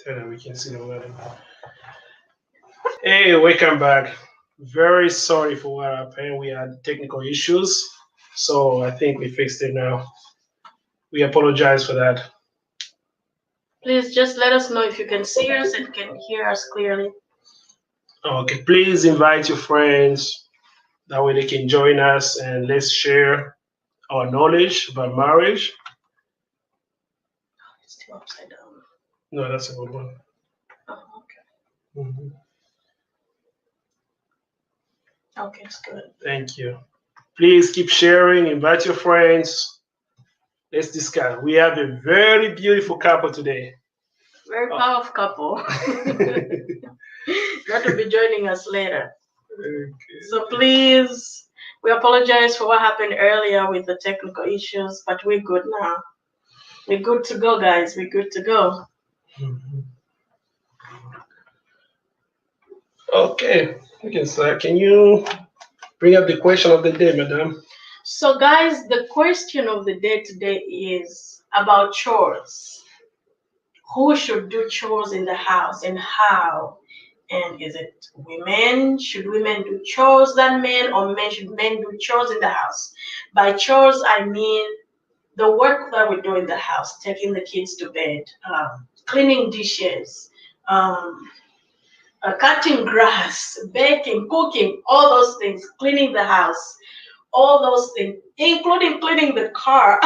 Tell them we can see the wedding. Hey, welcome back. Very sorry for what happened. We had technical issues, so I think we fixed it now. We apologize for that. Please just let us know if you can see us and can hear us clearly. Okay, please invite your friends. That way they can join us and let's share our knowledge about marriage. It's still upside down. No, that's a good one. Oh, okay. Mhm. Okay, it's good. Thank you. Please keep sharing, invite your friends. Let's discuss. We have a very beautiful couple today. Very Oh. powerful couple. Okay. That will be joining us later. So please, we apologize for what happened earlier with the technical issues, but we're good now. We're good to go, guys. We're good to go. Mhm. Okay, we can start. Can you bring up the question of the day, madam? So, guys, the question of the day today is about chores. Who should do chores in the house and how? And is it women? Should women do chores than men, or should men do chores in the house? By chores, I mean the work that we do in the house, taking the kids to bed, cleaning dishes, um, cutting grass, baking, cooking, all those things, cleaning the house, all those things, including cleaning the car.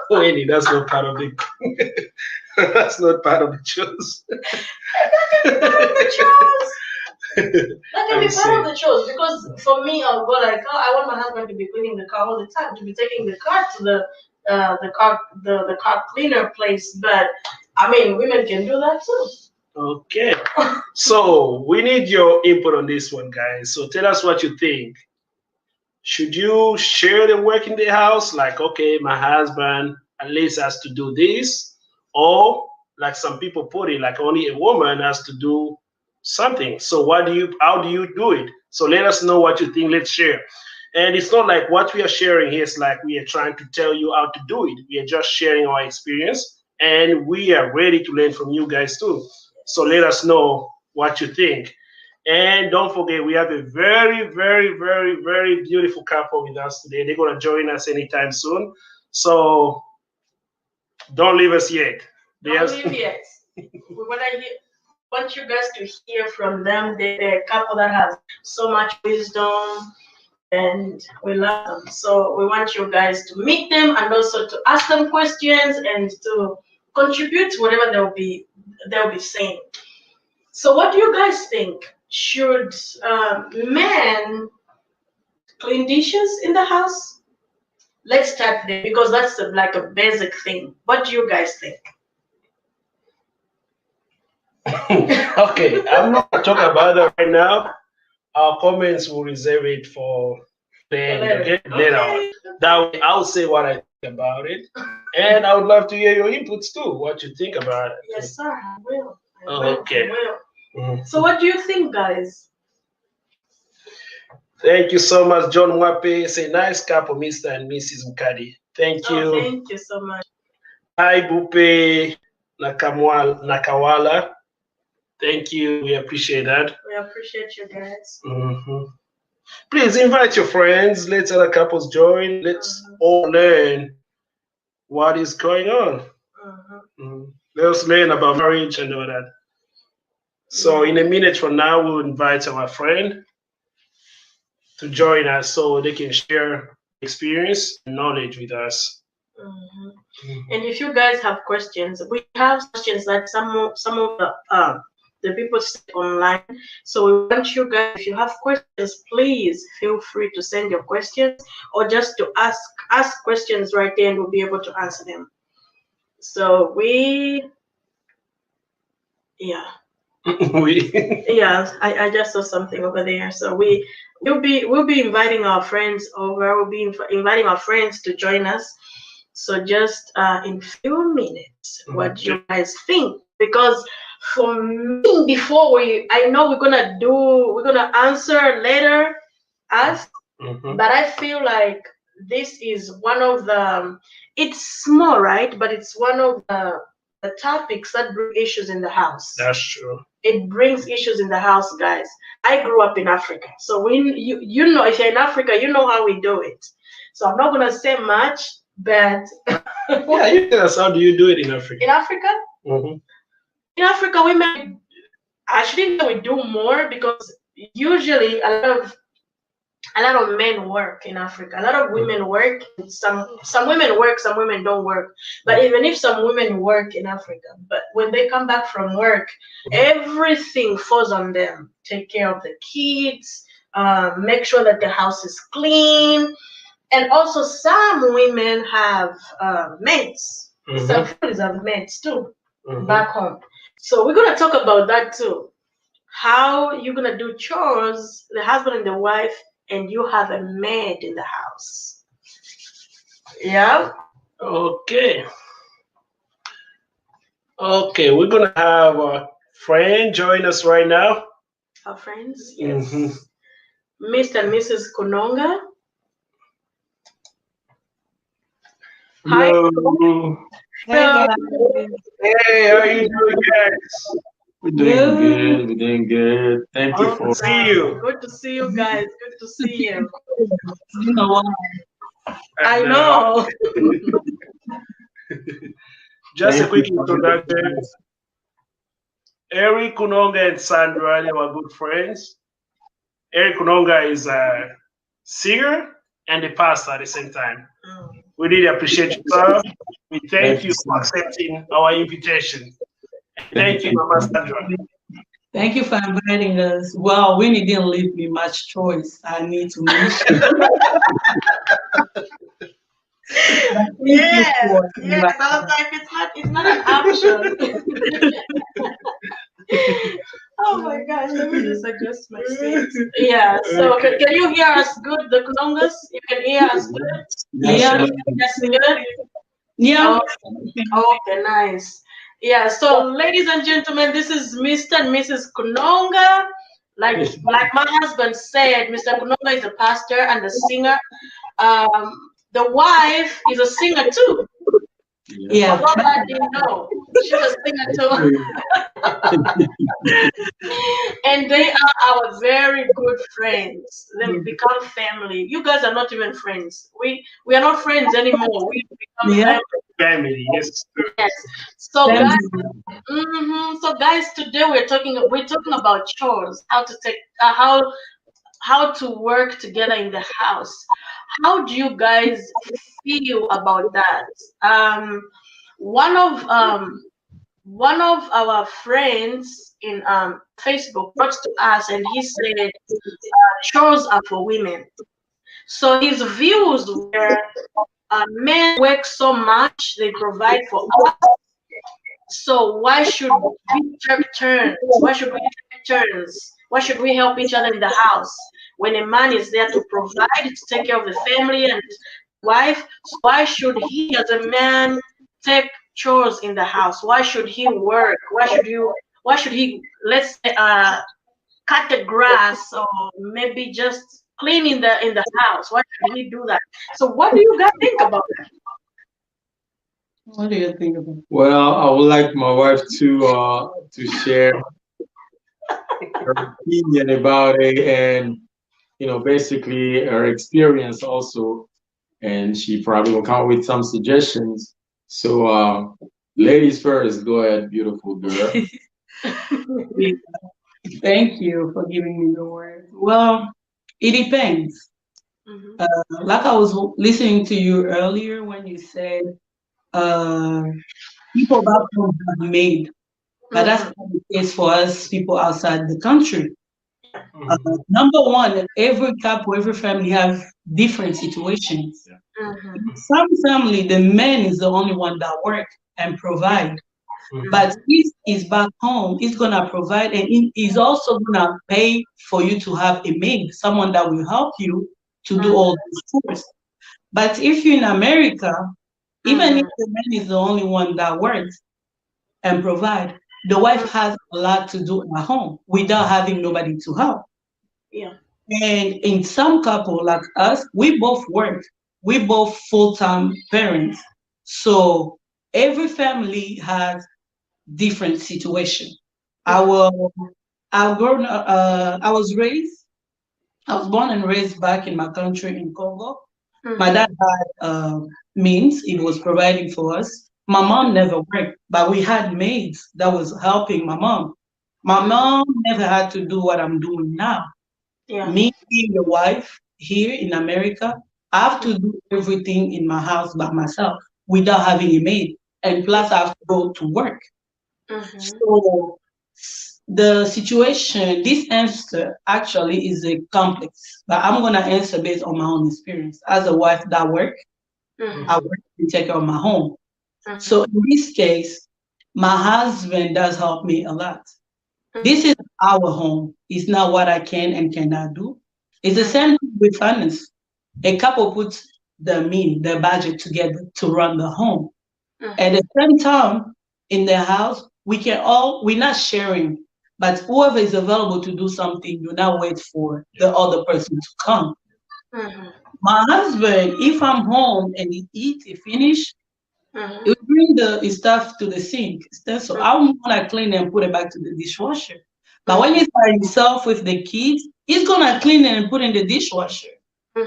Wait, that's not part of the. That's not part of the choice. That can be part of the chores. That can I be part see. of the chores because for me, I'll go like, oh, I want my husband to be cleaning the car all the time, to be taking the car to the car cleaner place. But I mean, women can do that too. Okay. So we need your input on this one, guys. So tell us what you think. Should you share the work in the house? Like, okay, my husband at least has to do this, or like some people put it, like only a woman has to do something. So how do you do it? So let us know what you think. Let's share. And it's not like what we are sharing here is like we are trying to tell you how to do it. We are just sharing our experience, and we are ready to learn from you guys too. So let us know what you think. And don't forget, we have a very, very, very, very beautiful couple with us today. They're going to join us anytime soon. So don't leave us yet. Don't leave yet. We want you guys to hear from them. They're a couple that has so much wisdom, and we love them. So we want you guys to meet them and also to ask them questions and to contribute whatever they'll be saying. So what do you guys think? Should men clean dishes in the house? Let's start there because that's like a basic thing. What do you guys think? Okay, I'm not going to talk about that right now. Our comments will reserve it for the end, okay? Later on. That way, I'll say what I think about it. And I would love to hear your inputs too, what you think about it. Yes, sir. I will. Okay. I will. Mhm. So what do you think, guys? Thank you so much, John Mwape. Say nice couple, Mr. and Mrs. Mukadi. Thank Oh, you. thank you so much. Hi, Bupe Nakawala. Thank you. We appreciate that. We appreciate you guys. Mhm. Please invite your friends. Let other couples join. Let's all learn what is going on. Let us learn about marriage and all that. So, in a minute from now, we'll invite our friend to join us so they can share experience and knowledge with us. And if you guys have questions, we have questions that some of the people sent online. So we want you guys, if you have questions, please feel free to send your questions or just to ask questions right there, and we'll be able to answer them. So yeah. Yeah, I just saw something over there. So we'll be inviting our friends over. We'll be inviting our friends to join us. So just in few minutes, what do you guys think? Because for me, I know we're gonna answer later, ask, but I feel like this is one of the. It's small, right? But it's one of the topics that bring issues in the house. That's true. It brings issues in the house, guys. I grew up in Africa, so you know, if you're in Africa, you know how we do it. So I'm not gonna say much, but Yeah, you tell us, how do you do it in Africa? in Africa, Mm-hmm. in Africa, women, I shouldn't say we do more, because usually a lot of men work in Africa. A lot of women work. Some women work, some women don't work. But even if some women work in Africa, but when they come back from work, everything falls on them. Take care of the kids, make sure that the house is clean, and also some women have maids. Some families have maids too back home. So we're gonna talk about that too. How you're gonna do chores, the husband and the wife, and you have a maid in the house. Yeah. Okay. Okay, we're gonna have a friend join us right now. Our friends, yes. Mr. and Mrs. Kunonga. Hi. Hello. Hey guys, Hey, how you doing, guys? we're doing good. We're doing good. Thank you Good to for. see you. Good to see you guys. Good to see you. You know what? I And, know. just a Thank quick you for introduction. Eric Kunonga and Sandra, they were good friends. Eric Kunonga is a singer and a pastor at the same time. We really appreciate you, sir. We thank you for accepting our invitation. Thank you, Mama Sandra. Thank you for inviting us. Well, Winnie didn't leave me much choice. I need to mention. Yes, yes. I was like, it's not an option. Oh my gosh, let me just adjust my seat. Yeah, so can you hear us good, the Kulongas? You can hear us good? Yeah. That's good? Yeah. Okay, nice. Yeah, so ladies and gentlemen, this is Mr. and Mrs. Kunonga. Like my husband said, Mr. Kunonga is a pastor and a singer. The wife is a singer too. Yeah. I didn't know. She's a singer too. And they are our very good friends. They become family. You guys are not even friends. We are not friends anymore. We become family. Family, yes. Yes. So guys, so guys, today we're talking about chores. How to take how to work together in the house. How do you guys feel about that? One of our friends in Facebook wrote to us, and he said chores are for women. So his views were men work so much, they provide for us. So why should we take turns? Why should we take turns? Why should we help each other in the house when a man is there to provide, to take care of the family and wife? Why should he, as a man, take chores in the house? Why should he work? Why should he, let's say, cut the grass, or maybe just clean in the house? Why should he do that? So what do you guys think about that? What do you think about it? Well, I would like my wife to share her opinion about it, and basically her experience also, and she probably will come up with some suggestions. So, ladies first. Go ahead, beautiful girl. Thank you for giving me the word. Well, it depends. Like I was listening to you earlier when you said people back home have made, but that's not the case for us people outside the country. Number one, every couple, every family have different situations. In some family, the man is the only one that work and provide. But if he's back home, he's gonna provide, and he's also gonna pay for you to have a maid, someone that will help you to do all these chores. But if you're in America, even if the man is the only one that works and provide, the wife has a lot to do at home without having nobody to help. Yeah. And in some couple like us, we both work. We both full-time parents. So every family has different situation. Our I was raised. I was born and raised back in my country in Congo. My dad had means; he was providing for us. My mom never worked, but we had maids that was helping my mom. My mom never had to do what I'm doing now. Yeah. Me being a wife here in America, I have to do everything in my house by myself without having a maid. And plus, I have to go to work. Mm-hmm. So the situation, this answer actually is a complex, but I'm gonna answer based on my own experience. As a wife that work, I Mm-hmm. work to take care of my home. So Mm-hmm. in this case, my husband does help me a lot. This Mm-hmm. is our home. It's not what I can and cannot do. It's the same thing with finance. A couple puts the budget together to run the home. At Mm-hmm. the same time, in the house, we're not sharing, but whoever is available to do something, do not wait for the other person to come. Mm-hmm. My husband, if I'm home and he eat, he finish, he Mm-hmm. will bring the stuff to the sink. So I'm gonna clean and put it back to the dishwasher. But when he's by himself with the kids, he's gonna clean it and put in the dishwasher.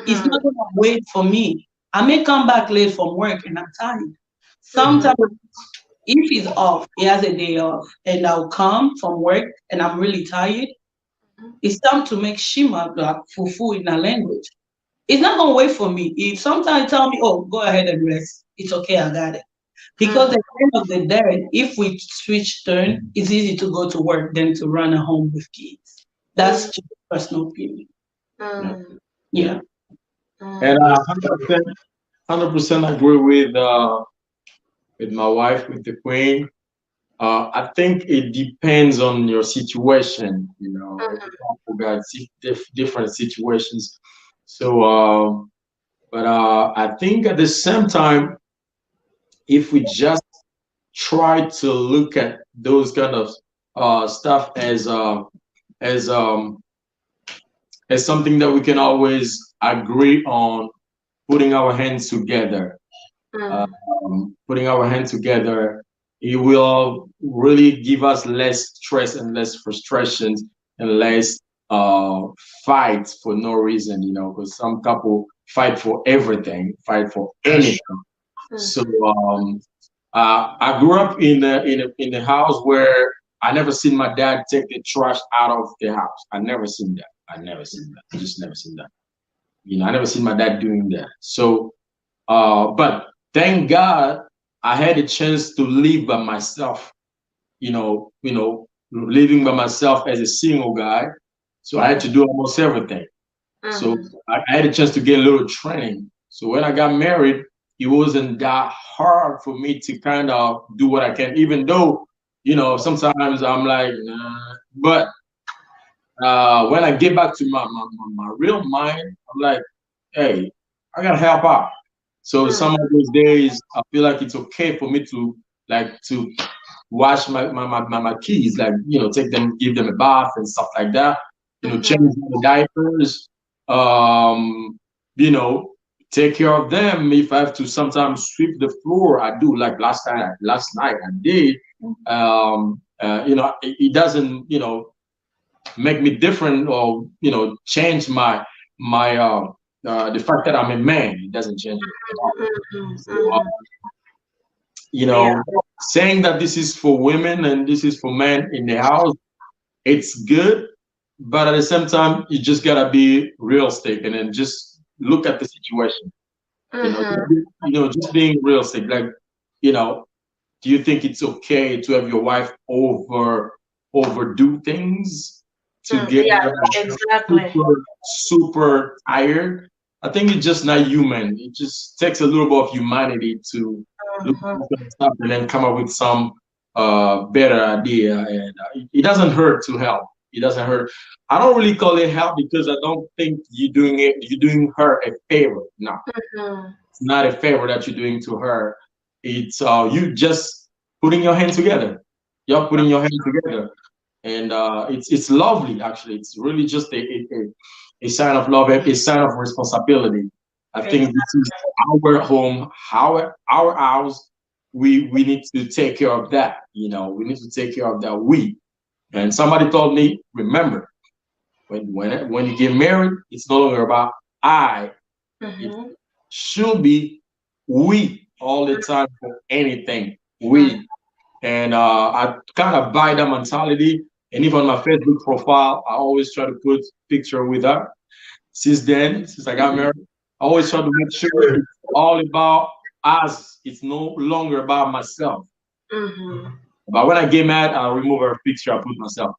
He's Mm-hmm. not gonna wait for me. I may come back late from work and I'm tired. Mm-hmm. Sometimes if he's off, he has a day off, and I'll come from work and I'm really tired, it's time to make shima, like fufu in a language. It's not gonna wait for me. If sometimes tell me, oh, go ahead and rest, it's okay, I got it. Because Mm-hmm. at the end of the day, if we switch turn, it's easy to go to work than to run a home with kids. That's just personal opinion. Yeah. Mm-hmm. Yeah. And Mm-hmm. 100% agree with my wife, with the queen. I think it depends on your situation. You know, every couple got different situations. So, but I think at the same time, if we just try to look at those kind of stuff as as something that we can always agree on, putting our hands together, uh, Mm-hmm. putting our hands together, it will really give us less stress and less frustrations and less fights for no reason, you know, because some couple fight for everything, fight for anything. So I grew up in a house where I never seen my dad take the trash out of the house. I never seen that. I never seen that. I just never seen that. You know, I never seen my dad doing that. So but thank God I had a chance to live by myself, living by myself as a single guy. So I had to do almost everything. So Mm-hmm. I had a chance to get a little training. So when I got married, it wasn't that hard for me to kind of do what I can, even though, sometimes I'm like, nah. But when I get back to my real mind, I'm like, hey, I gotta help out. So some of those days, I feel like it's okay for me to wash my kids, like take them, give them a bath and stuff like that. Change Mm-hmm. the diapers. Um, you know, take care of them. If I have to sometimes sweep the floor, I do. Like last night I did. It doesn't make me different or change my the fact that I'm a man. It doesn't change it at all. So Mm-hmm. you Yeah. know, saying that this is for women and this is for men in the house, it's good, but at the same time, you just gotta be realistic and then just look at the situation. Mm-hmm. Just being realistic. Like, you know, do you think it's okay to have your wife overdo things to get Yeah, her exactly. super tired? I think it's just not human. It just takes a little bit of humanity to look Mm-hmm. at that stuff and then come up with some better idea. And it doesn't hurt to help. It doesn't hurt. I don't really call it help because I don't think you're doing her a favor. No, Mm-hmm. it's not a favor that you're doing to her. It's you just putting your hand together. You're putting your hand together, and it's lovely. Actually, it's really just a sign of love, a sign of responsibility. I think this is Exactly. our home, our house. we need to take care of that. You know, we need to take care of that. And somebody told me, remember, when you get married, it's no longer about I. It Mm-hmm. should be we all the time for anything. We. And I kind of buy that mentality. And even on my Facebook profile, I always try to put picture with her. Since then, since I got married, I always try to make sure it's all about us. It's no longer about myself. Mm-hmm. But when I get mad, I remove her picture. I put myself.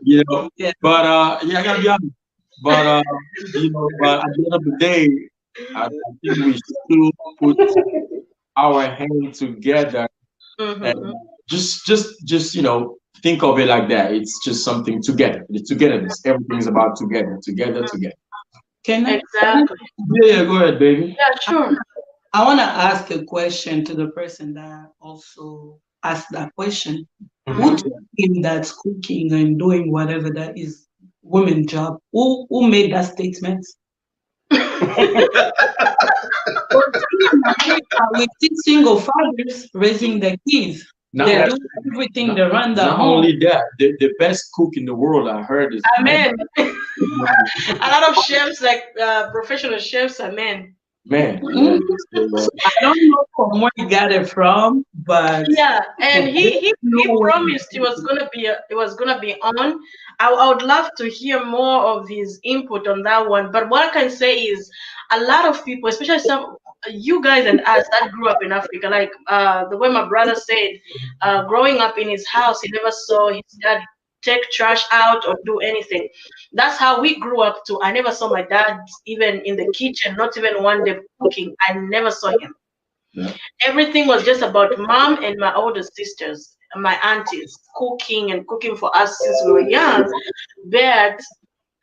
You know. Yeah. But yeah, I gotta be honest. But you know, but at the end of the day, I think we should put our hands together and Mm-hmm. just you know, think of it like that. It's just something together. It's togetherness. Everything's about together, together, together. Can I? Exactly. Yeah, go ahead, baby. Yeah, sure. I want to ask a question to the person that also asked that question. Who Mhm. told him that cooking and doing whatever that is women's job? Who made that statement? But here in America, we see single fathers raising their kids. Not, They Yeah. do everything. not, They run the not home. only that, the best cook in the world I heard is man. Amen. A lot of chefs, like professional chefs, are men. Man. Mm, So, I don't know from where he got it from, but Yeah, and there's he no way. promised it was gonna be on. I would love to hear more of his input on that one. But what I can say is, a lot of people, especially some you guys and us that grew up in Africa, like the way my brother said, growing up in his house, he never saw his dad take trash out or do anything. That's how we grew up too. I never saw my dad even in the kitchen, not even one day cooking. I never saw him. yeah. Everything was just about mom and my older sisters and my aunties cooking and cooking for us since we were young. But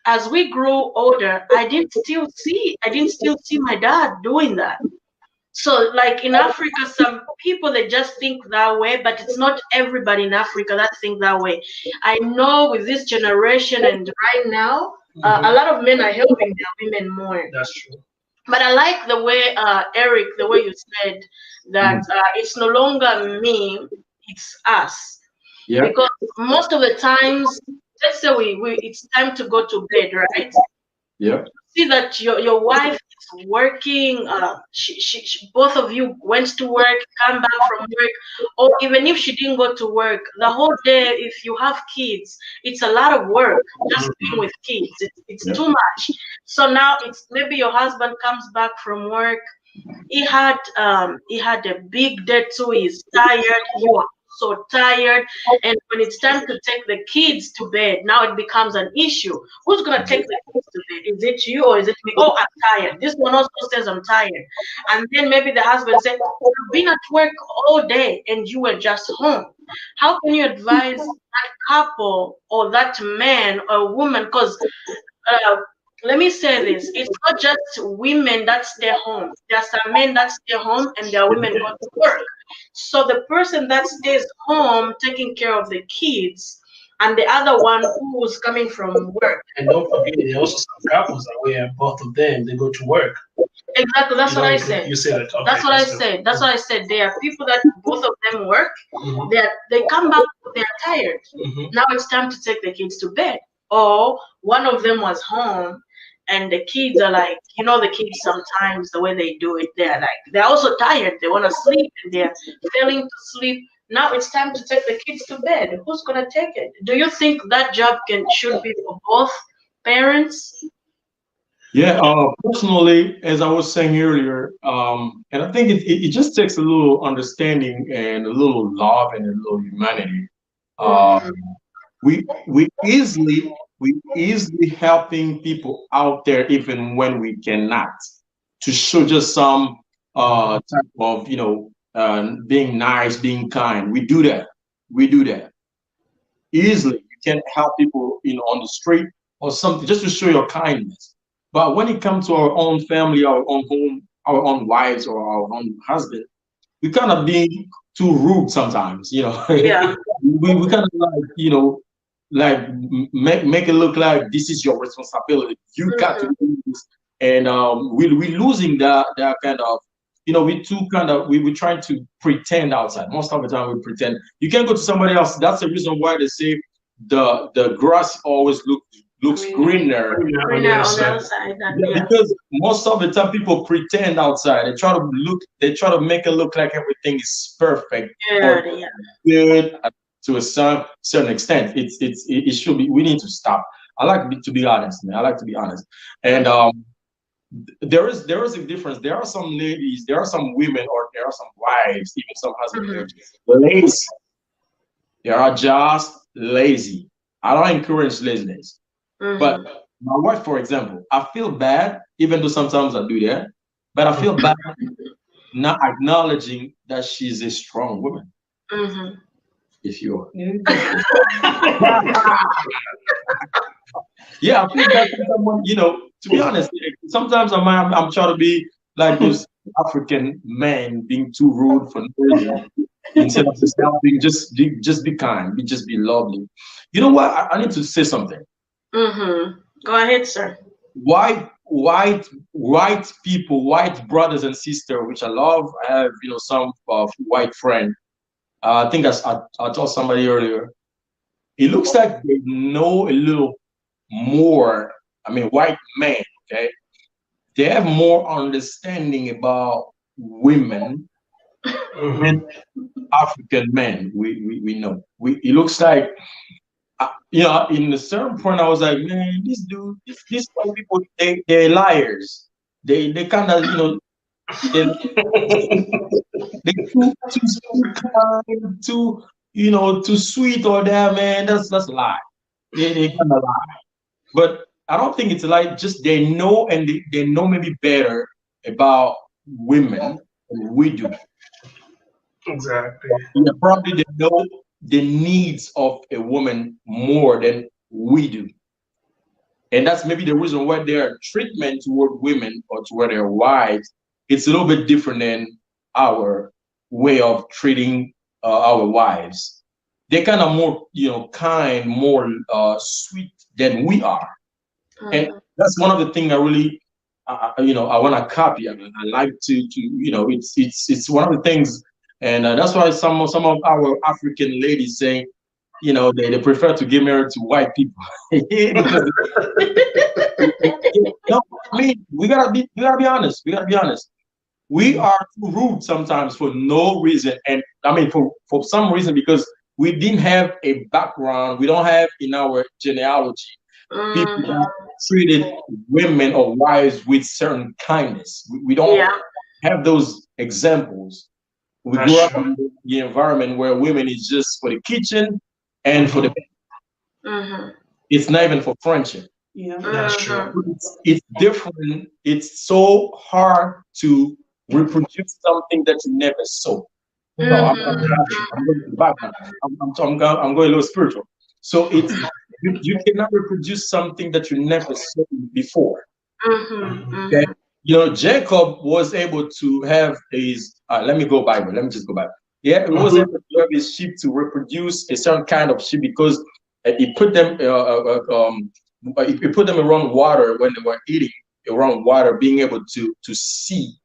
as we grew older, I didn't still see my dad doing that. So like in Africa, some people they just think that way, but it's not everybody in Africa that think that way. I know with this generation and right now, a lot of men are helping their women more. That's true. But I like the way, Eric, the way you said that Mhm. it's no longer me, it's us. Yeah. Because most of the times, let's say we it's time to go to bed, right? Yeah. See that your wife is working, both of you went to work, come back from work, or even if she didn't go to work, the whole day, if you have kids, it's a lot of work just being with kids. It's Yeah. too much. So now it's maybe your husband comes back from work, he had a big day too. He's tired. You are so tired. And when it's time to take the kids to bed, now it becomes an issue. Who's gonna take the kids to bed? Is it you or is it me? Oh, I'm tired. This one also says I'm tired. And then maybe the husband said, I've been at work all day and you were just home. How can you advise that couple or that man or woman? Because uh, let me say this, it's not just women that stay home. There are some men that stay home and there are women go to work. So the person that stays home taking care of the kids and the other one who's coming from work. And don't forget, there are also some couples that where both of them they go to work. Exactly, that's You what know, I you said. you say that. Okay, That's what I that's good. said. That's what I said. There are people that both of them work. Mhm. They come back, they're tired. Mhm. Now it's time to take the kids to bed. Or one of them was home and the kids are like, the kids sometimes the way they do it, they're also tired. They want to sleep and they're failing to sleep. Now it's time to take the kids to bed. Who's gonna take it? Do you think that job should be for both parents? Yeah, personally, as I was saying earlier, and I think it just takes a little understanding and a little love and a little humanity. Uh, Mm-hmm. we easily helping people out there even when we cannot to show just some type of being nice, being kind. We do that easily. You can help people on the street or something just to show your kindness. But when it comes to our own family, our own home, our own wives or our own husband, we kind of being too rude sometimes. Yeah. We kind of like make it look like this is your responsibility. You got to Mm-hmm. do this. and we're losing that kind of, we too kind of we trying to pretend outside. Most of the time we pretend. You can't go to somebody else. That's the reason why they say the grass always looks greener. Greener on the other side. Yeah, because most of the time people pretend outside. They try to make it look like everything is perfect or good to a certain extent. It should be. We need to stop. I like to be honest, man. I like to be honest, and there is a difference. There are some ladies, there are some women, or there are some wives, even some husbands. They're lazy. They are just lazy. I don't encourage laziness, but my wife, for example, I feel bad, even though sometimes I do that, but I feel bad not acknowledging that she's a strong woman. If you are. Yeah, I feel bad for someone, to be honest, sometimes I'm trying to be like those African men being too rude for no reason. Instead of just helping, just be kind, just be lovely. You know what? I need to say something. Go ahead, sir. White people, white brothers and sisters, which I love. I have, some white friend. I think I told somebody earlier. It looks like they know a little more. I mean, white men, okay? They have more understanding about women than African men. We know. It looks like, in a certain point, I was like, man, this dude, these white people, they're liars. They kind of, they too kind, too sweet or that, man. That's a lie. They kind of lie. But I don't think it's like just they know, and they know maybe better about women than we do. Exactly. Yeah, probably they know the needs of a woman more than we do. And that's maybe the reason why their treatment toward women or toward their wives, it's a little bit different than our way of treating our wives. They're kind of more, kind, more sweet than we are. And that's one of the things I really, I want to copy. I mean, I like to, it's one of the things, and that's why some of our African ladies saying, they prefer to get married to white people. Because, no, I mean, we gotta be honest. We gotta be honest. We are too rude sometimes for no reason, and I mean for some reason because we didn't have a background. We don't have in our genealogy people that treated women or wives with certain kindness. We don't have those examples. We grew up in the environment where women is just for the kitchen and for the it's not even for friendship. Yeah. That's true. It's different. It's so hard to reproduce something that you never saw. No, I'm going to the background. I'm going a little spiritual. So it's you cannot reproduce something that you never saw before. Okay? Jacob was able to have his. Let me go Bible. Let me just go back. Yeah, he was able to have his sheep to reproduce a certain kind of sheep because he put them. He put them around water when they were eating around water, being able to see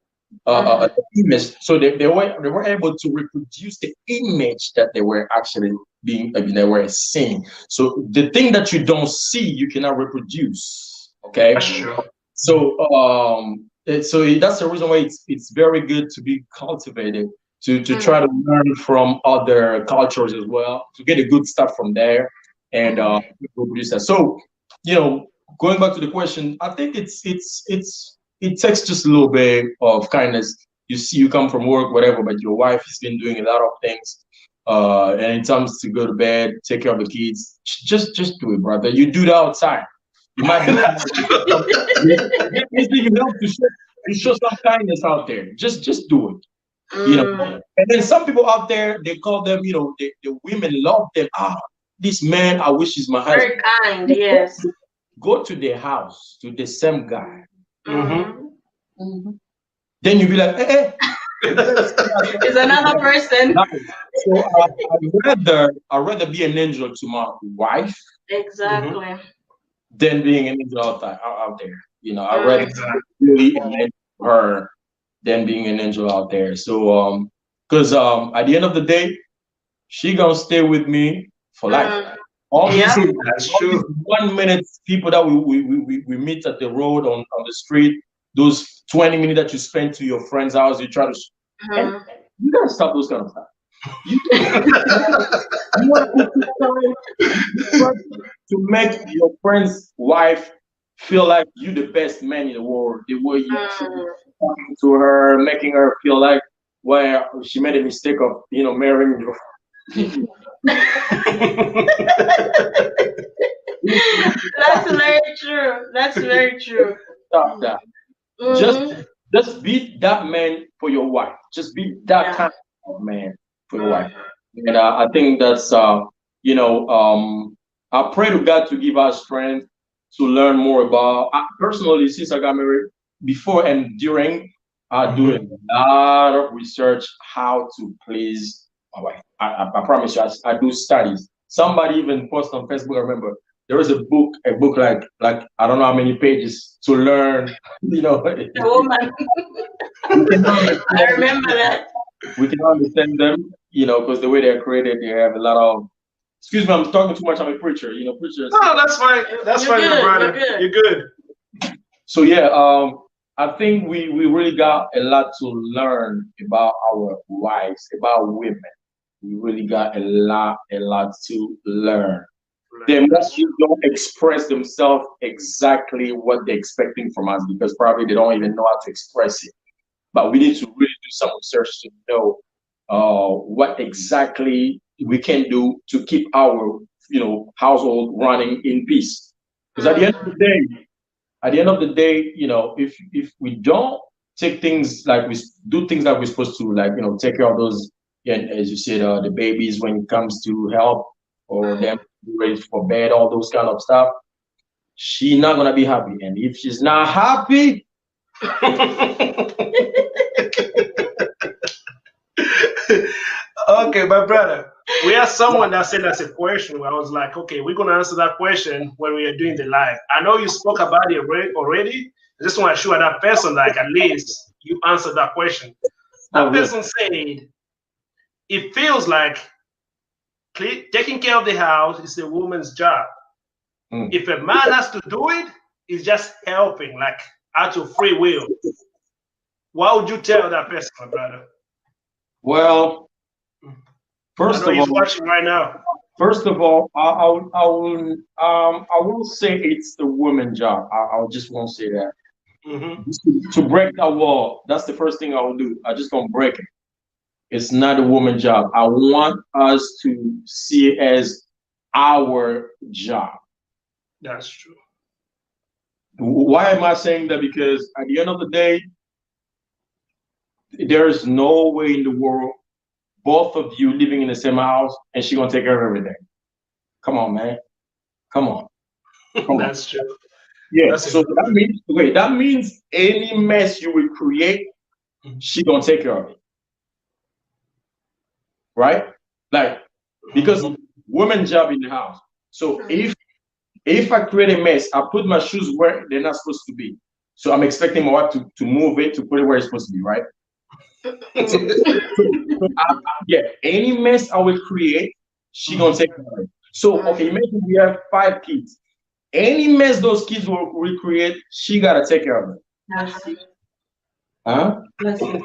the image. So they were able to reproduce the image that they were actually they were seeing. So the thing that you don't see, you cannot reproduce. Okay. That's true. So that's the reason why it's very good to be cultivated, to try to learn from other cultures as well, to get a good stuff from there and reproduce that. So, going back to the question, I think it takes just a little bit of kindness. You come from work, whatever, but your wife has been doing a lot of things. And it comes to go to bed, take care of the kids. Just do it, brother. You do that outside. You might be you help to show some kindness out there. Just do it. And then some people out there, they call them, the women love them. This man, I wish he's my husband. Very kind, yes. Go to their house, to the same guy. Then you be like, hey. It's another person. So I'd rather be an angel to my wife. Exactly. Than being an angel out there. I'd rather Exactly. really an angel to her than being an angel out there. So, because at the end of the day, she gonna stay with me for life. All these, Yeah. That's all these true. 1 minute people that we meet at the road on the street, those 20 minutes that you spend to your friend's house, you try to, and Mhm. you gotta stop those kind of stuff. You, you want to put time, you try to make your friend's wife feel like you the best man in the world. The way you talking to her, making her feel like, well, she made a mistake of marrying you. That's very true. That's very true. Stop that. Just Mm-hmm. just be that man for your wife. Just be that Yeah. kind of man for your wife. Mhm. And I think that's you know I pray to God to give us strength to learn more about. Personally, since I got married, before and during, I do a Mhm. lot of research how to please my wife. I promise you, I do studies. Somebody even posted on Facebook. I remember there is a book like I don't know how many pages to learn. The woman. We can I understand, remember that. we can understand them, because the way they're created, they have a lot of. Excuse me, I'm talking too much. I'm a preacher. Preachers. No, that's fine. That's You're fine, my good. You're brother. good. You're good. So yeah, I think we really got a lot to learn about our wives, about women. We really got a lot to learn. They That's mostly true. don't express themselves exactly what they're expecting from us because probably they don't even know how to express it. But we need to really do some research to know what exactly we can do to keep our household running in peace. Because at the end of the day, if we don't take things like we do things like we're supposed to, like take care of those, and as you said, the babies when it comes to help or them be ready for bed, all those kind of stuff, she's not gonna be happy. And if she's not happy, Okay, my brother. We have someone that sent us a question where I was like, okay, we're gonna answer that question when we are doing the live. I know you spoke about it already. I just want to show that person like at least you answered that question. oh That good. person said it feels like taking care of the house is a woman's job. Mm. If a man has to do it, it's just helping, like out of free will. What would you tell that person, my brother? Well, I first know of he's all, watching right now. I will say it's the woman job. I just won't say that. Hmm. Just to break that wall, that's the first thing I will do. I just don't break it. It's not a woman job. I want us to see it as our job. That's true. Why am I saying that? Because at the end of the day, there is no way in the world both of you living in the same house and she gonna take care of everything. Come on, man. Come on. Come on. That's true. Yeah. That's a So good that one. means wait, that means any mess you will create, she gonna take care of it, right? Like because Mhm. women job in the house. So if I create a mess, I put my shoes where they're not supposed to be. So I'm expecting my wife to move it to put it where it's supposed to be, right? So, yeah, any mess I will create, she gonna take care of it. So okay, imagine we have 5 kids. Any mess those kids will recreate, she gotta take care of it. That's it. Huh? That's it.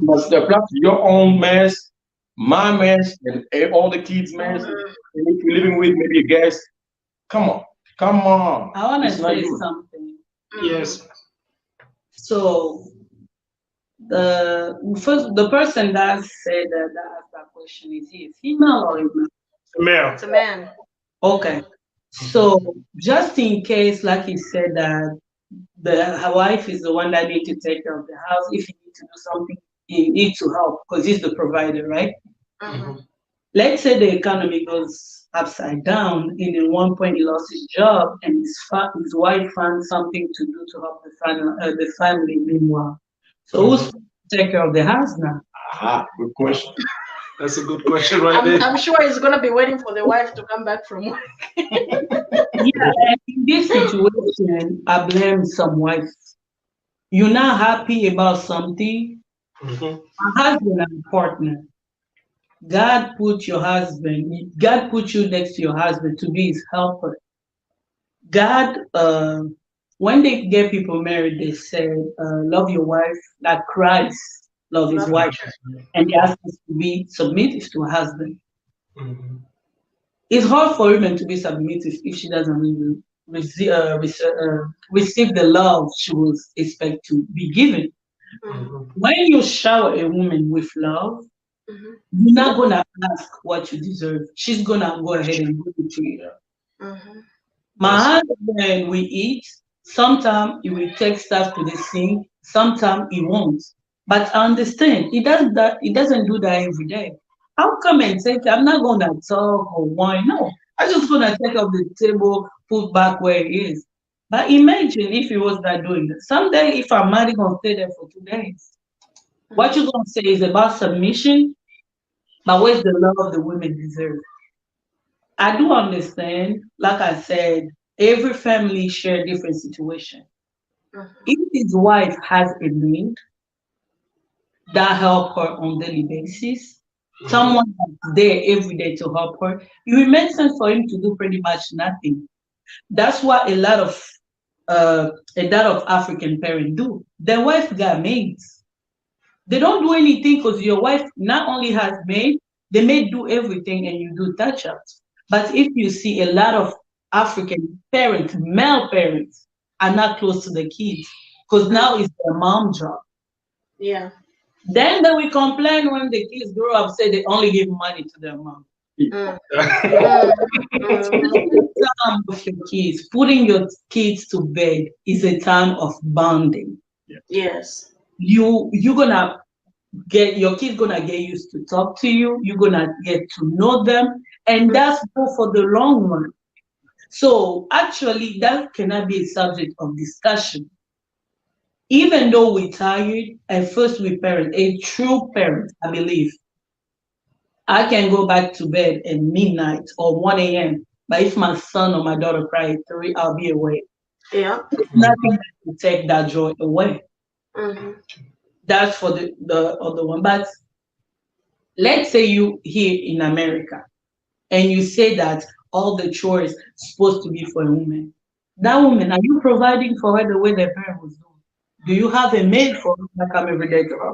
Plus your own mess, my mess, and all the kids' mess. And if you're living with maybe a guest, come on, come on. I want to It's not say you. something. Yes. So the person that said that asked that question, is he a female or a male? Male. It's a man. Okay. So just in case, like you said, that her wife is the one that need to take care of the house. If you need to do something, you need to help because he's the provider, right? Mhm. Let's say the economy goes upside down, and at one point he lost his job, and his wife found something to do to help the family. Meanwhile, so who's Mhm. to take care of the house now? Aha, good question. That's a good question right I'm, there. I'm sure he's gonna be waiting for the wife to come back from work. Yeah, and in this situation, I blame some wives. You're not happy about something. Hmm. A husband and partner. God put you next to your husband to be his helper. God, when they get people married, they say, love your wife like Christ love his Love the wife. church. And they ask us to be submissive to a husband. Hmm. It's hard for women to be submissive if she doesn't really receive the love she was expect to be given. Mhm, Hmm. When you shower a woman with love, mhm, you're not gonna ask what you deserve. She's gonna go That's ahead true. and give it to you. mhm, That's My husband will eat. Sometimes he will take stuff to the sink. Sometimes he won't. But I understand he does that. He doesn't do that every day. I'll come and take. I'm not gonna talk or whine. No, I'm just gonna take off the table, put back where it is. But imagine if he was not doing that. Someday, if I'm married, gonna stay there for 2 days. What mhm. you gonna say is about submission, but where's the love the women deserve? I do understand. Like I said, every family share different situation. Mhm. If his wife has a need that help her on daily basis, hmm someone that's there every day to help her, it will make sense for him to do pretty much nothing. That's what uh, a lot of African parents do. Their wife got maids. They don't do anything because your wife not only has maid, the maid do everything and you do touch ups. But if you see a lot of African parents, male parents, are not close to the kids because Mm, now it's their mom job. yeah. Then they will complain when the kids grow up, say they only give money to their mom. Mm, mm, mhm. Spending time with your kids, putting your kids to bed is a time of bonding. Yes. You're gonna get your kids gonna get used to talk to you. You're gonna get to know them, and Mm, that's good for the long run. So actually, that cannot be a subject of discussion. Even though we're tired, at first we parent, a true parent, I believe, I can go back to bed at midnight or 1 a.m. But if my son or my daughter cry at 3, I'll be awake. yeah. It's nothing that will take that joy away. Mhm, That's for the other one. But let's say you here in America and you say that all the chores supposed to be for a woman. That woman, are you providing for her the way their parent was doing? Do you have a maid for her that come every day to her?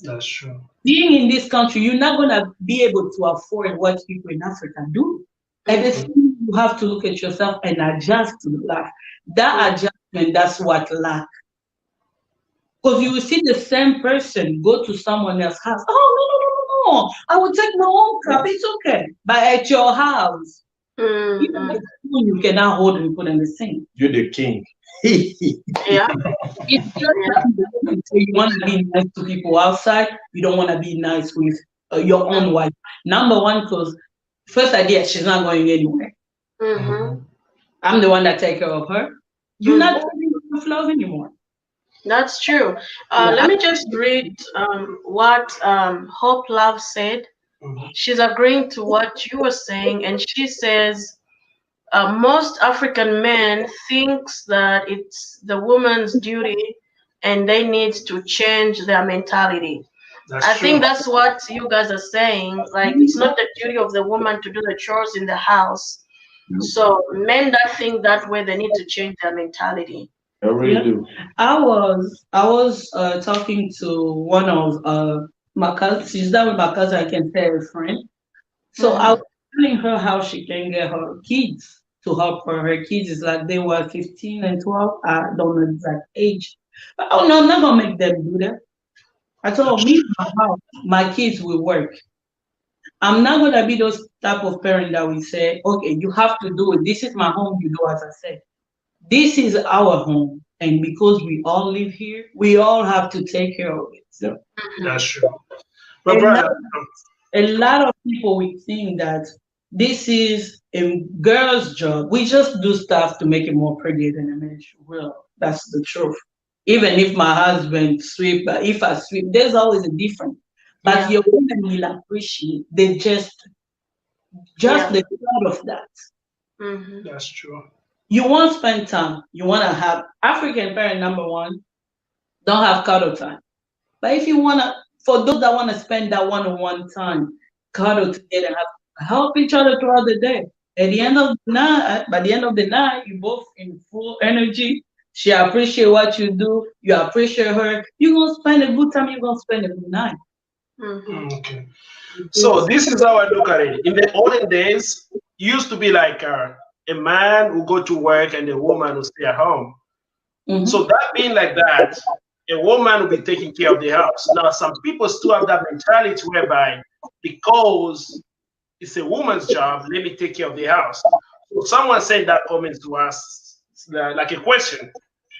That's true. Being in this country, you're not gonna be able to afford what people in Africa do. At the mhm, same time, you have to look at yourself and adjust to the life. That mm, adjustment, that's what lack. Because you will see the same person go to someone else's house. Oh no, no, no, no, no. I will take my own cup. It's okay. But at your house, even the mhm. spoon you cannot hold and put in the sink. You're the king. Yeah. It's just Yeah. like the woman say you want to be nice to people outside, you don't want to be nice with your own wife. Number one, because first idea, she's not going anywhere. Mhm, Hmm. I'm the one that take care of her. You're not mhm. treating her with love anymore. That's true. Yeah, Let me just read what Hope Love said. Hmm. She's agreeing to what you were saying, and she says most African men thinks that it's the woman's duty, and they need to change their mentality. That's I true. think that's what you guys are saying. Like it's not the duty of the woman to do the chores in the house. So men that think that way, they need to change their mentality. I really yeah. do. I was talking to one of my cousins. She's not with my cousin. I can say a friend. So I was Mhm. telling her how she can get her kids to help her. Her kids is like they were 15 and 12. I don't know exact age. But oh no, I'm not gonna make them do that. I told her, That's me, my house, my kids will work. I'm not gonna be those type of parent that will say, okay, you have to do it. This is my home, you do as I said. This is our home. And because we all live here, we all have to take care of it. Yeah. Mhm. that's true. A But lot, brother, a lot of people will think that this is a girl's job. We just do stuff to make it more pretty than a man. Well, that's the truth. Even if my husband sweep, but if I sweep, there's always a difference. but Yeah. your women will appreciate. They just Yeah. the thought of that. Mm-hmm. That's true. You want to spend time. You want to have African parent number one don't have cuddle time. But if you wanna, for those that wanna spend that one-on-one time, cuddle together, help each other throughout the day. At the end of the night, by the end of the night, you both in full energy. She appreciate what you do. You appreciate her. You gonna spend a good time. You gonna spend a good night. Mm-hmm. Okay. So Yes. this is how I look at it. In the olden days, it used to be like a man who go to work and a woman who stay at home. So Mm-hmm. that being like that, a woman will be taking care of the house. Now, some people still have that mentality whereby because it's a woman's job, let me take care of the house. So someone sent that comment to us, like a question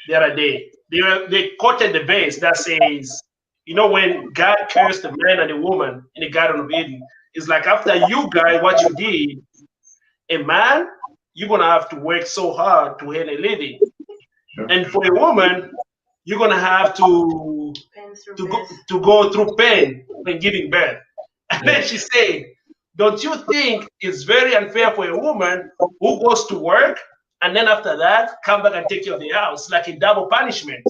the other day. They quoted the verse that says, when God cursed the man and the woman in the Garden of Eden, it's like after you guys, what you did, a man, you're gonna have to work so hard to earn a living. And for a woman, you're gonna have Pain through to go birth. to go through pain when giving birth. And Yeah. then she said, "Don't you think it's very unfair for a woman who goes to work and then after that come back and take care of the house like a double punishment?"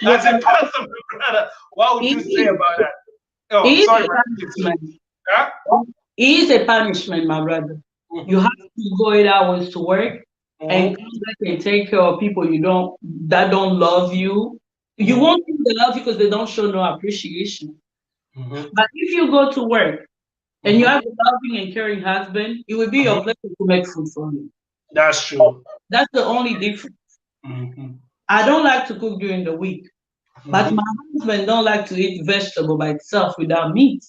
Yeah, As a pastor, my brother, what would it you say is. about that? Oh, It is sorry, a man. punishment. Huh? It is a punishment, my brother. You Mhm, have to go 8 hours to work and mhm, come back and take care of people that don't love you. You mhm, won't think they love you because they don't show no appreciation. mhm, But if you go to work and you mhm, have a loving and caring husband, it will be your mhm. pleasure to make food for him. That's true. That's the only difference. Mhm, I don't like to cook during the week, but mhm. my husband don't like to eat vegetable by itself without meat.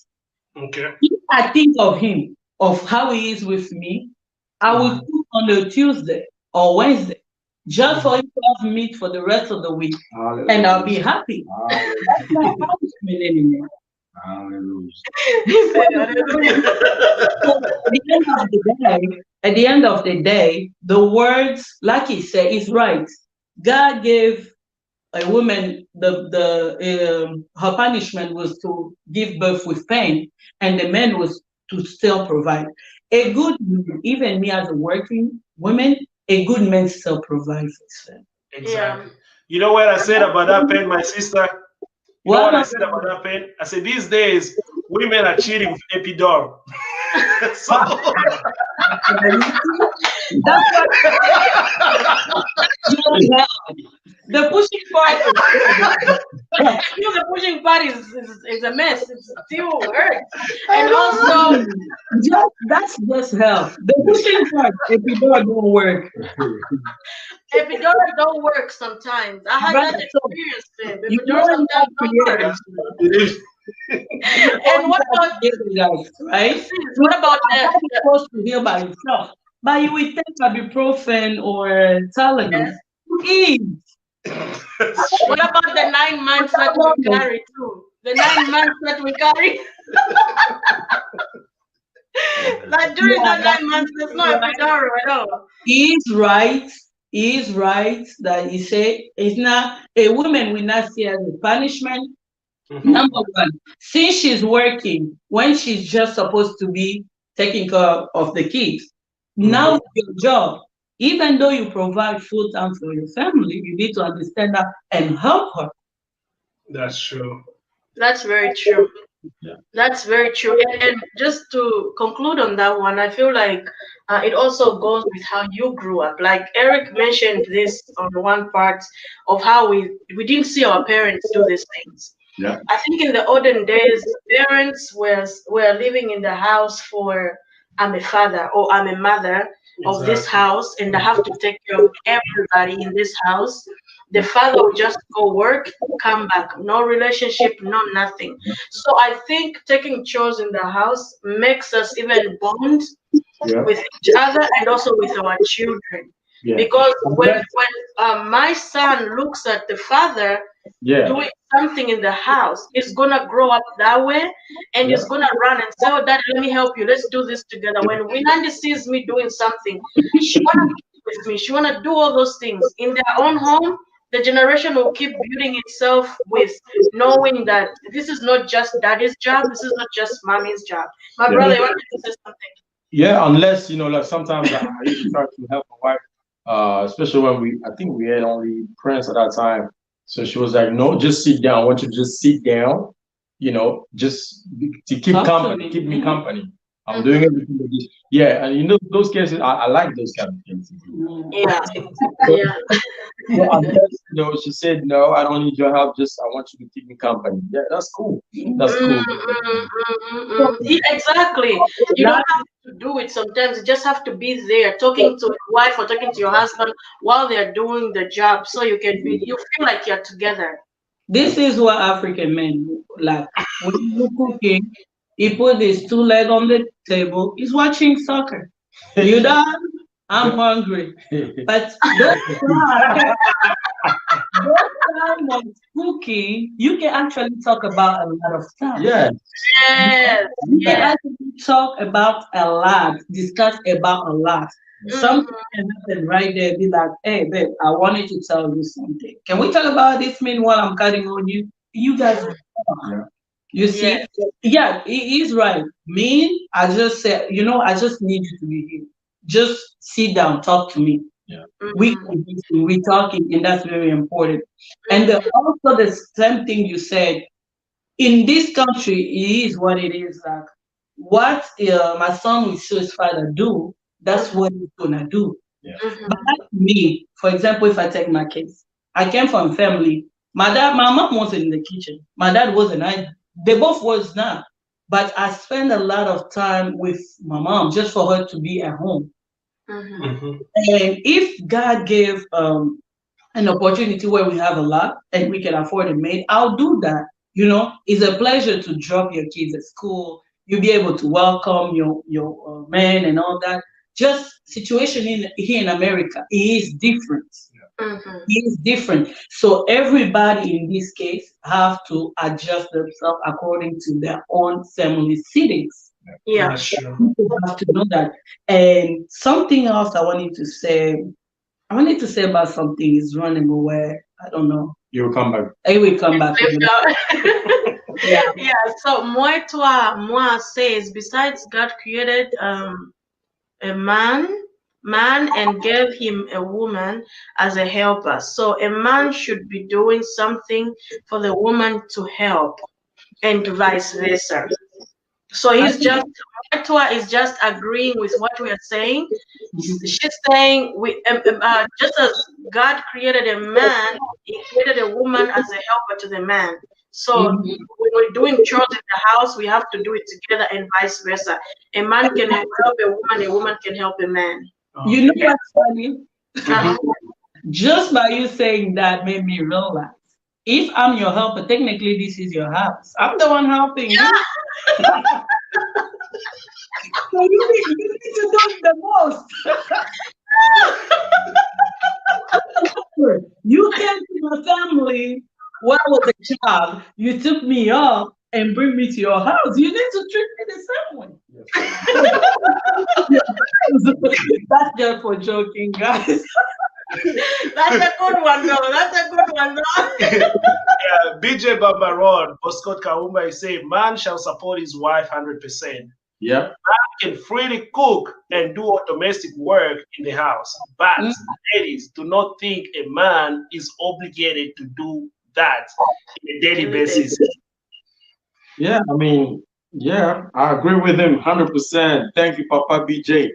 Okay. If I think of him, of how he is with me, I will Mhm, cook on a Tuesday or Wednesday just for mhm. him to have meat for the rest of the week. And I'll be Hallelujah. happy. That's not Hallelujah. punishment anymore. Hallelujah. He said, hallelujah. So at the end of the day, the words, like he said, is right. God gave a woman her punishment was to give birth with pain, and the man was to still provide. A good man, even me as a working woman, a good man still provides for his family. Yeah. Exactly. You know what I said about that pen, my sister? You know Well, what I said about that pen? I said these days women are cheating with epidural. So that's what you don't have. The pushing part The pushing part is a mess. It still hurts. And also, that's just hell. The pushing part, if you don't work, epidural don't work sometimes. I had brother. that So experience there. you Epidural know when sometimes God don't work. created, that's what I believe. you know And when what God about created us, right? sis? You What know about our the, body is the supposed to heal by itself, but you will take ibuprofen or yes? Tylenol to eat That's What true. about the 9 months that without we knowing. carry too? The 9 months that we carry, like during Yeah, that but 9 months, there's he's no right. epidural at all. He is right. He is right that he say it's not a woman will not see as a punishment. Mhm. Number one, since she's working when she's just supposed to be taking care of the kids, now Mhm. with your job, even though you provide full time for your family, you need to understand that and help her. That's true. That's very true. Yeah. That's very true. And just to conclude on that one, I feel like it also goes with how you grew up. Like Eric mentioned this on one part of how we didn't see our parents do these things. Yeah. I think in the olden days, parents were living in the house for I'm a father or I'm a mother of this Exactly. house, and I have to take care of everybody in this house. The father will just go work, come back, no relationship, no nothing. So I think taking chores in the house makes us even bond Yeah. with each other and also with our children. Yeah. Because when Correct. my son looks at the father Yeah. doing something in the house, he's gonna grow up that way, and Yeah. he's gonna run and say, "Oh, Dad, let me help you. Let's do this together." When Winandi sees me doing something, she wanna be with me. She wanna do all those things in their own home. the generation will keep building itself with knowing that this is not just daddy's job, this is not just mommy's job. My Yeah. brother, you wanted to say something? Yeah, unless like sometimes I used to try to help my wife, especially when I think we had only friends at that time. So she was like, "No, just sit down. I want you to just sit down, just to keep Talk to company, me. keep me company. I'm doing Mhm. everything with this." Yeah, and those cases, I like those kind of cases. Yeah, But yeah. unless she said, "No, I don't need your help. Just I want you to keep me company." Yeah, that's cool. That's Mm, cool. mm, mm, mm. Yeah, exactly. You don't have to do it sometimes. You just have to be there talking to your wife or talking to your husband while they're doing the job so you feel like you're together. This is what African men like. When you cooking, he put his two leg on the table. He's watching soccer. You done? I'm hungry. But those time of cooking, you can actually talk about a lot of stuff. Yeah, Yes, You can yes. actually talk about a lot, discuss about a lot. Hmm. Something can happen right there. Be like, hey, babe, I wanted to tell you something. Can we talk about this meanwhile I'm cutting on you? You guys talk. yeah, You Yes. see? Yeah, he is right. Me, I just said, I just need you to be here. Just sit down, talk to me. yeah. We Hmm. conversing, we talking, and that's very important. And Hmm. also the same thing you said, in this country, it is what it is. Like what my son will show his father do, that's what he's gonna do. Yeah. But Hmm. like me, for example, if I take my case, I came from a family. My mom wasn't in the kitchen. My dad wasn't. They both was not. But I spent a lot of time with my mom just for her to be at home. Hmm. Hmm. And if God gave an opportunity where we have a lot and we can afford a maid, I'll do that. It's a pleasure to drop your kids at school. You'll be able to welcome your man and all that. Just situation here in America is different. Hmm. It is different. So everybody in this case have to adjust themselves according to their own family settings. Yeah. That's true. People have to know that. And something else I wanted to say about something is running away. I don't know. You'll come back. I will come back Left again. out. Yeah. Yeah. So moi says besides God created a man and gave him a woman as a helper. So a man should be doing something for the woman to help and vice versa. So I he's think just Matua is just agreeing with what we are saying. mhm, She's saying just as God created a man, He created a woman as a helper to the man. So mhm. when we're doing chores in the house, we have to do it together and vice versa. A man can help a woman can help a man. You know Okay. what's funny? Uh-huh. Mhm. Just by you saying that made me realize if I'm your helper, technically this is your house. I'm the one helping you. So you need to do the most. You came to my family when I was a child. You took me up and bring me to your house. You need to treat me the same way. That's just for joking, guys. That's a good one, though. That's a good one, though. Yeah, BJ Barbaron, Scott Kaumba is saying, man shall support his wife 100%. Yeah. Can freely cook and do all domestic work in the house. But Mm, ladies, do not think a man is obligated to do that on a daily Daily basis. basis. Yeah. I mean, yeah, I agree with him 100%. Thank you, Papa BJ.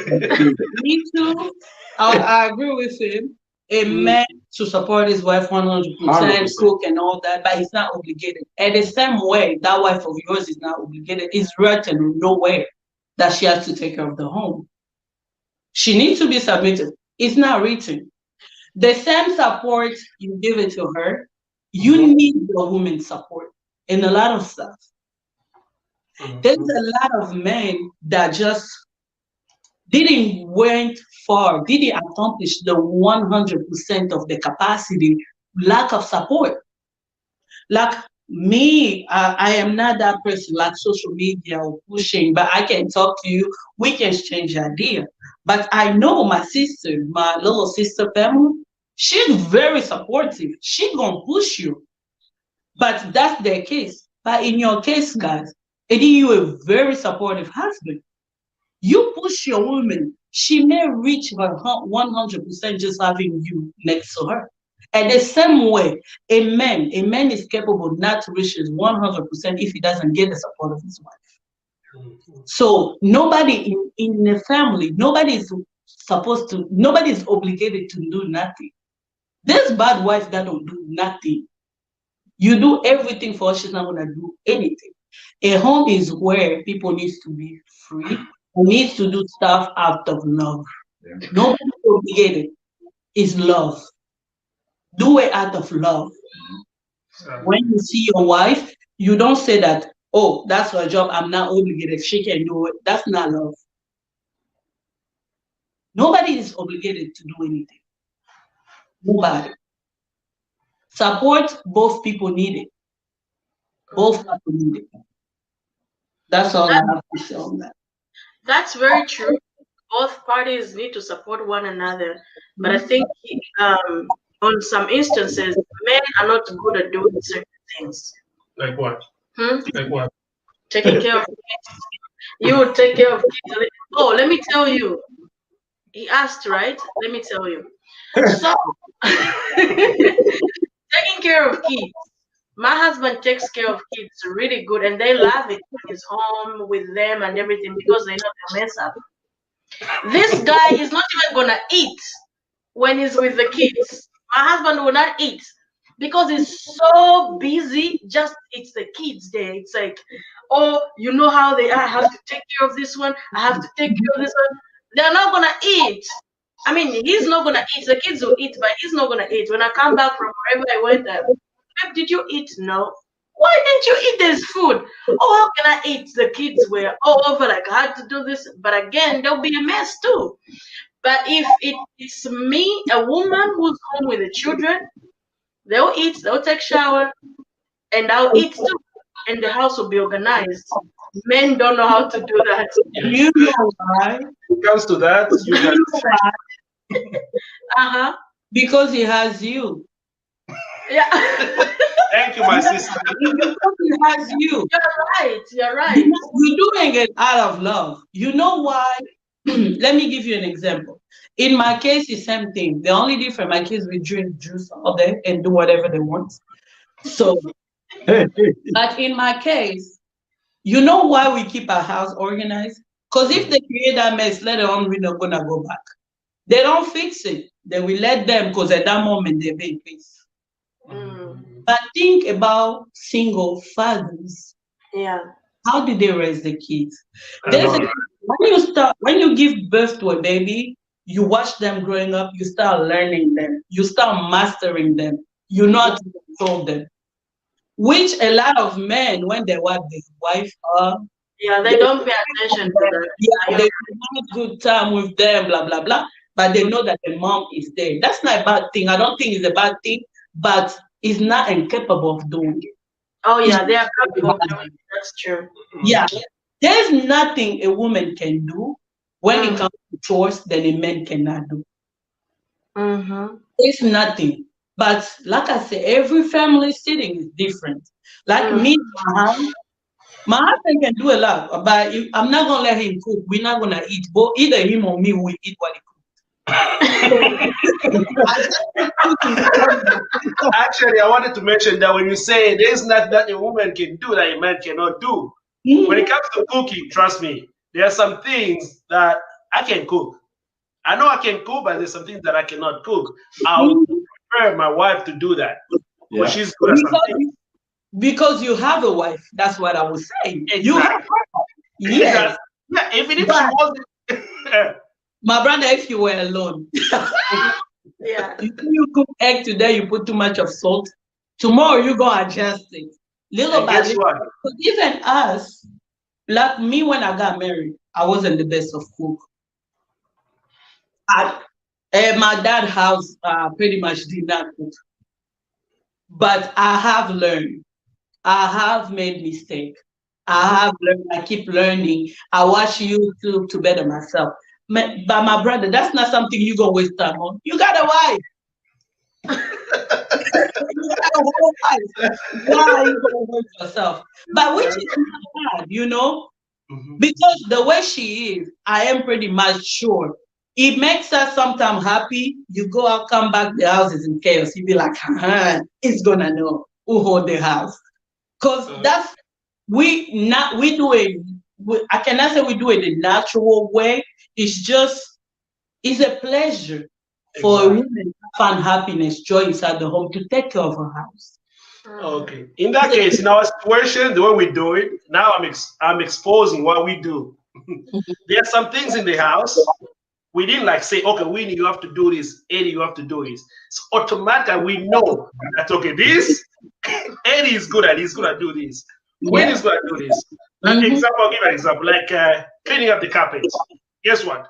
Thank you. Me too. I agree with him. A Mm, man should support his wife 100%, 100%. cook and all that, but he's not obligated. And the same way, that wife of yours is not obligated. It's written nowhere that she has to take care of the home. She needs to be submitted. It's not written. The same support you give it to her, Mhm. you need your woman's support in a lot of stuff. There's Mhm. a lot of men that just didn't went far, didn't accomplish the 100% of the capacity, lack of support. Like me, I am not that person like social media or pushing, but I can talk to you. We can exchange idea. But I know my sister, my little sister family. She's very supportive. She gonna push you. But that's their case. But in your case, guys, Eddie, you a very supportive husband. You push your woman, she may reach her 100% just having you next to her. And the same way, a man is capable not to reach his 100% if he doesn't get the support of his wife. So nobody in the family, nobody is obligated to do nothing. This bad wife that don't do nothing. You do everything for her, she's not gonna do anything. A home is where people needs to be free, needs to do stuff out of love. Yeah. Nobody obligated. Is love. Do it out of love. When you see your wife, you don't say that, oh, that's her job, I'm not obligated, she can do it. That's not love. Nobody is obligated to do anything. Nobody. Support, both people need it. Both people need it. That's all I have to say on that. That's very true. Both parties need to support one another. But I think on some instances, men are not good at doing certain things. Like what? Like what? Taking care of kids. You would take care of kids. Oh, let me tell you. He asked, right? Let me tell you. So, taking care of kids. My husband takes care of kids really good, and they love it when he's home with them and everything because they know they mess up. This guy is not even gonna eat when he's with the kids. My husband will not eat because he's so busy. Just it's the kids there. It's like, oh, you know how they are. I have to take care of this one. I have to take care of this one. They're not gonna eat. I mean, he's not gonna eat. The kids will eat, but he's not gonna eat. When I come back from wherever I went, babe, did you eat? No. Why didn't you eat this food? Oh, how can I eat? The kids were all over, like I had to do this. But again, there'll be a mess too. But if it's me, a woman who's home with the children, they'll eat, they'll take shower, and I'll eat too. And the house will be organized. Men don't know how to do that. You know why? When it comes to that, you You guys. know why? Uh-huh. Because he has you. Yeah. Thank you, my sister. Because he has you. You're right. You're right. You're doing it out of love. You know why? Let me give you an example. In my case, the same thing. The only difference, my kids will drink juice all day and do whatever they want. So, but in my case, you know why we keep our house organized? Because if they create that mess, later on, we're not gonna go back. They don't fix it. They will let them because at that moment they're being peace. But think about single fathers. Yeah. How do they raise the kids? I There's know, a, when you give birth to a baby, you watch them growing up, you start learning them, you start mastering them, you know how to control them. Which a lot of men, when they watch their wife, Yeah, they don't pay attention to that. yeah, they have a good time with them, blah blah blah. But they know that the mom is there. That's not a bad thing. I don't think it's a bad thing, but it's not incapable of doing it. Oh yeah, they are capable of doing it. That's true. Yeah, there's nothing a woman can do when it comes to chores that a man cannot do. Mm-hmm. There's nothing. But like I said, every family sitting is different. Like me, my husband can do a lot, but I'm not gonna let him cook. We're not gonna eat. Both either him or me will eat what he cooks. Actually, I wanted to mention that when you say there's not that a woman can do that a man cannot do, when it comes to cooking, trust me, there are some things that I can cook. I know I can cook, but there's some things that I cannot cook. I'll prefer my wife to do that. Yeah. But she's good at some things. Because you have a wife. That's what I was saying. You have her. Yes. Yeah, even if she wasn't. My brother, if you were alone, Yeah. you cook egg today, you put too much of salt. Tomorrow you go adjust it. Little And by guess little. what? But even us, like me when I got married, I wasn't the best of cook. At my dad's house pretty much did not cook. But I have learned. I have made mistakes. I have learned. I keep learning. I watch YouTube to better myself. But my brother, that's not something you gonna waste time on. You got a wife. You got a whole life. Why are you gonna hurt yourself? But which is not bad, Mhm. because the way she is, I am pretty much sure. It makes her sometimes happy. You go out, come back, the house is in chaos. You be like, it's gonna know who hold the house. Cause Uh, that's we do it. I cannot say we do it the natural way. It's just it's a pleasure for a exactly. woman to find happiness, joy inside the home to take care of her house. Okay. In that case, in our situation, the way we do it, now I'm exposing what we do. There are some things in the house we didn't like say, okay, Winnie, you have to do this, Eddie, you have to do this. So automatically we know that okay, this Eddie is good at, he's good at do this. Winnie Yeah. is good at do this. Mhm. Example, I'll give an example, like cleaning up the carpet. Guess what?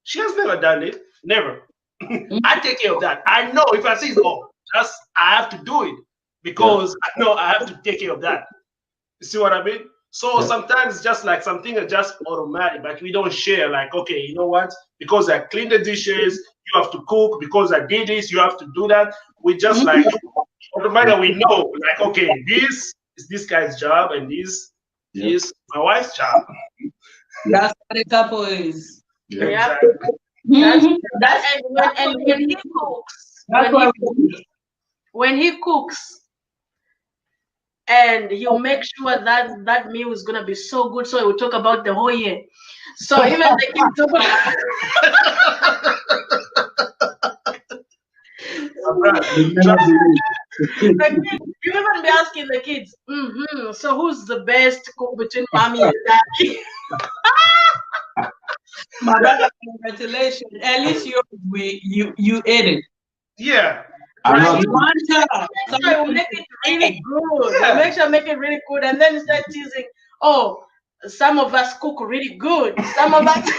She has never done it. Never. I take care of that. I know if I see, oh, that's I have to do it Yeah. because I know I have to take care of that. You see what I mean? So Yeah. sometimes it's just like something is just automatic, but we don't share. Like, okay, you know what? Because I cleaned the dishes, you have to cook. Because I did this, you have to do that. We just like Mhm. automatically we know, like, okay, this is this guy's job, and this Yeah. is my wife's job. Yeah. That's what a couple is. Yeah. Yeah. Exactly. That's Mhm. That's and that's why when he we cooks, that's why we when he cooks, and he'll make sure that that meal is gonna be so good. So we'll talk about the whole year. So even the kids, Alright. You never Trust believe. the kids, you even be asking the kids, so who's the best cook between mommy and daddy? my brother, congratulations. At least you ate it. yeah. I But know. he Trust will me. One time. make sure he'll Sometimes make it really good. He'll Yeah. make sure make it really good, and then start teasing. Oh, some of us cook really good. Some of us.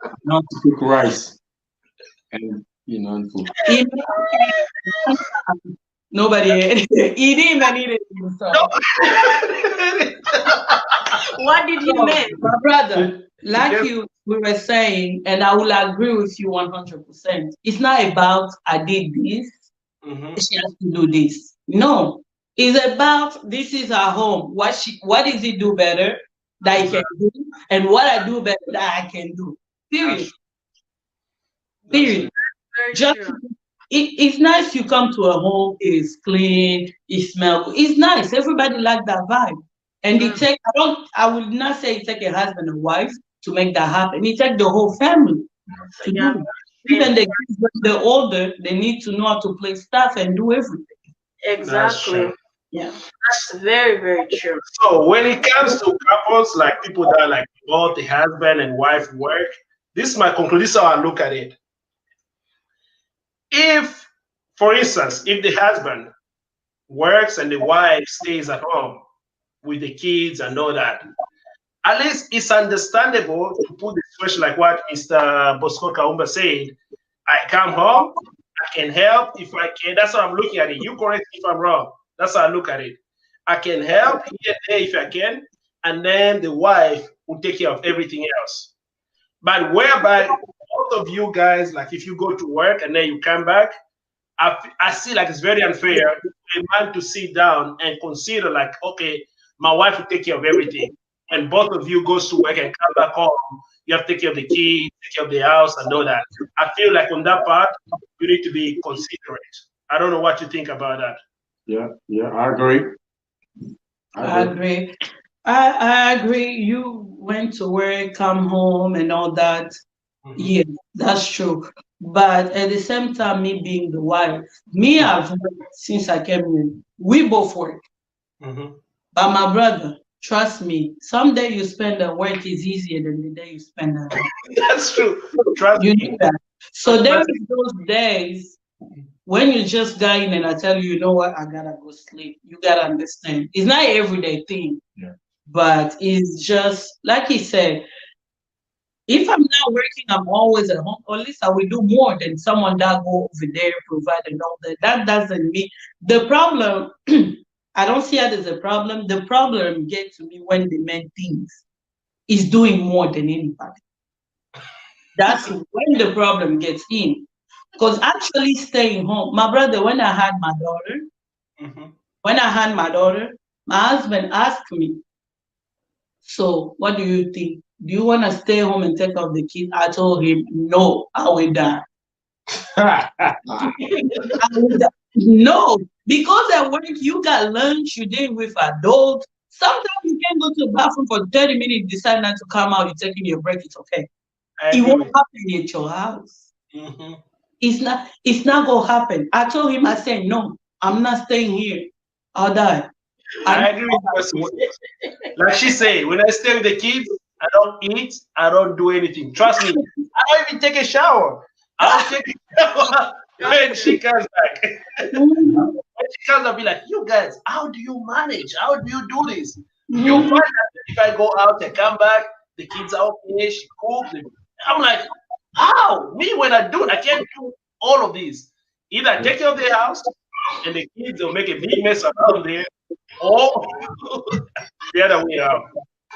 I know to cook rice and and food. he one time, nobody ate it. He didn't even eat it himself. What did he So, make? my brother, like Yes. you we were saying, and I will agree with you 100%. It's not about I did this, Mhm. she has to do this. No, it's about this is our home. What does it do better that I can Exactly. do, and what I do better that I can do. Period. That's that's Period. it. Very Just true. it's nice you come to a home, it's clean, it smells good. It's nice. Everybody like that vibe. And it Mm, take I would not say it take a husband and wife to make that happen. It take the whole family to yeah. do it. Even the kids when they're older, they need to know how to play stuff and do everything. That's Exactly. true. Yeah. That's very, very true. So when it comes to couples, like people that like both the husband and wife work, this is my conclusion. This is how I look at it. If, for instance, if the husband works and the wife stays at home with the kids and all that, at least it's understandable to put the situation like what Mr. Bosco Kaumba said. I come home, I can help if I can. That's how I'm looking at it. You correct me if I'm wrong. That's how I look at it. I can help here and there if I can, and then the wife will take care of everything else. But whereby both of you guys, like if you go to work and then you come back, I see like it's very unfair for a man to sit down and consider like, okay, my wife will take care of everything. When both of you goes to work and come back home, you have to take care of the kids, take care of the house and all that. I feel like on that part, you need to be considerate. I don't know what you think about that. Yeah. Yeah. I agree. I I agree. agree. I agree. You went to work, come home, and all that. Hmm. Yeah, that's true. But at the same time, me being the wife, me, I've worked since I came in. We both work. Hmm. But my brother, trust me, someday you spend at work is easier than the day you spend at home. That's true. Trust You know me. that. So there Automatic. is those days when you just got in and I tell you, you know what, I gotta go sleep. You gotta understand. It's not an everyday thing, Yeah. but it's just like he said, if I'm not working, I'm always at home. Or at least I will do more than someone that go over there, provide and all that. That doesn't mean the problem. I don't see it as a problem. The problem gets to me when the man thinks he's doing more than anybody. That's when the problem gets in. Because actually staying home, my brother, Mhm. when I had my daughter, my husband asked me, so what do you think? Do you want to stay home and take care of the kid? I told him, no, I will die. I will die. No, because at work you got lunch, you did with adults. Sometimes you can go to the bathroom for 30 minutes, decide not to come out, you're taking your break, it's okay. I It agree won't with happen at your house. you. Hmm. It's not gonna happen. I told him, I said, no, I'm not staying here. I'll die. I I agree with you as well. Like she said, when I stay with the kids, I don't eat, I don't do anything. Trust me, I don't even take a shower. I'll take a shower when she comes back. Mhm, When she comes, I'll be like, you guys, how do you manage? How do you do this? You find mhm, that if I go out, I come back, the kids are okay, she cooks. I'm like, how? Me, when I do it, I can't do all of these. Either I take care of the house and the kids will make a big mess around there, or the other way around.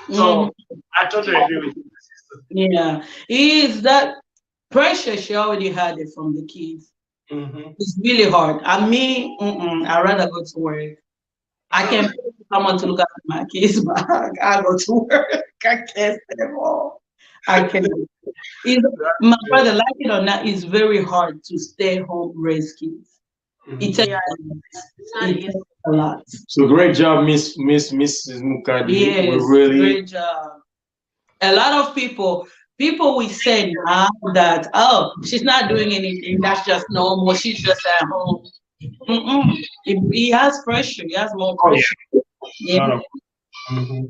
mhm. So I totally agree with you, sister. Yeah, is that pressure she already had it from the kids. Hmm. It's really hard. I mean, I rather go to work. I can pay someone to look after my kids, but I go to work. I can't stay home. I can't. It's, my brother, like it or not, it's very hard to stay home raise kids. It takes Hmm. Yeah, a lot. it's not It easy. takes a lot. So great job, Mrs. Mukadi. We Yes, really great job. A lot of people will say now that, oh, she's not doing anything, that's just normal, she's just at home. Mm-mm. He has pressure, he has more Oh pressure. yeah, Yeah. lot of. Hmm.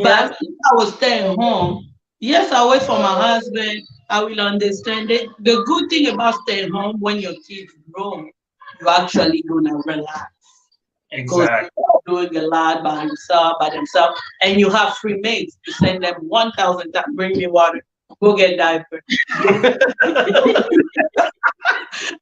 But Yeah. if I was staying home, yes, I wait for my husband, I will understand it. The good thing about staying home, when your kids grow, you actually gonna relax because Exactly. they're doing a lot by themselves, and you have free mates to send them 1,000 times, bring me water, go get diaper.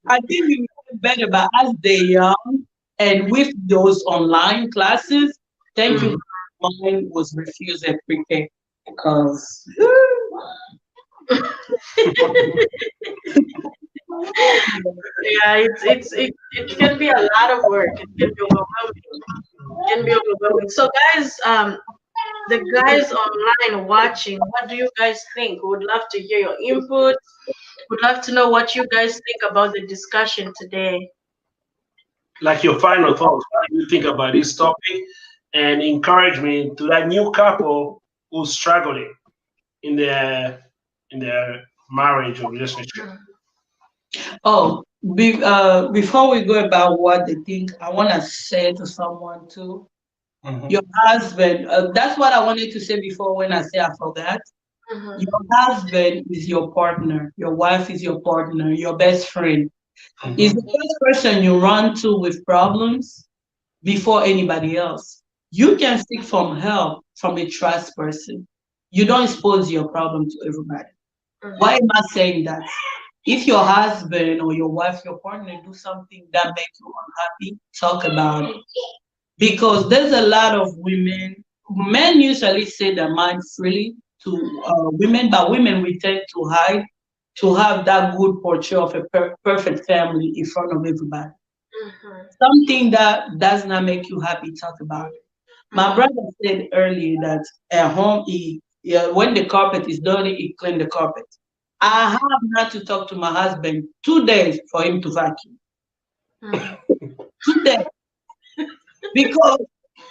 I think we will better, but as they're young and with those online classes, thank you. Mhm. Mine was refused at pre-K because Yeah, it can be a lot of work. It can be overwhelming. It can be overwhelming. So guys, the guys online watching, what do you guys think? Would love to hear your input. Would love to know what you guys think about the discussion today. Like your final thoughts, what do you think about this topic? And encouragement to that new couple who's struggling in their marriage or relationship. oh, before we go about what they think, I want to say to someone too. Hmm. Your husband. That's what I wanted to say before when I say I forgot. Hmm. Your husband is your partner. Your wife is your partner. Your best friend is the Hmm. first person you run to with problems before anybody else. You can seek from help from a trust person. You don't expose your problem to everybody. Why Hmm. am I saying that? If your husband or your wife, your partner do something that makes you unhappy, talk about it. Because there's a lot of women, men usually say their mind freely to women, but women we tend to hide to have that good portrait of a perfect family in front of everybody. Hmm. Something that does not make you happy, talk about it. My Hmm. brother said earlier that at home, when the carpet is dirty, he clean the carpet. I have not to talk to my husband 2 days for him to vacuum. Hmm. 2 days. Because,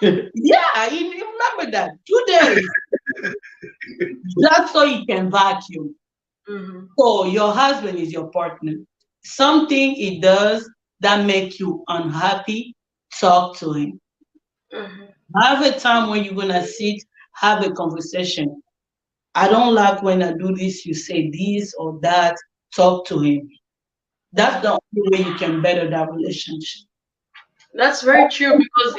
yeah, you remember that. 2 days, just so he can vacuum. Hmm. So your husband is your partner. Something he does that make you unhappy, talk to him. Hmm. Have a time when you're gonna sit, have a conversation. I don't like when I do this, you say this or that, talk to him. That's the only way you can better that relationship. That's very true because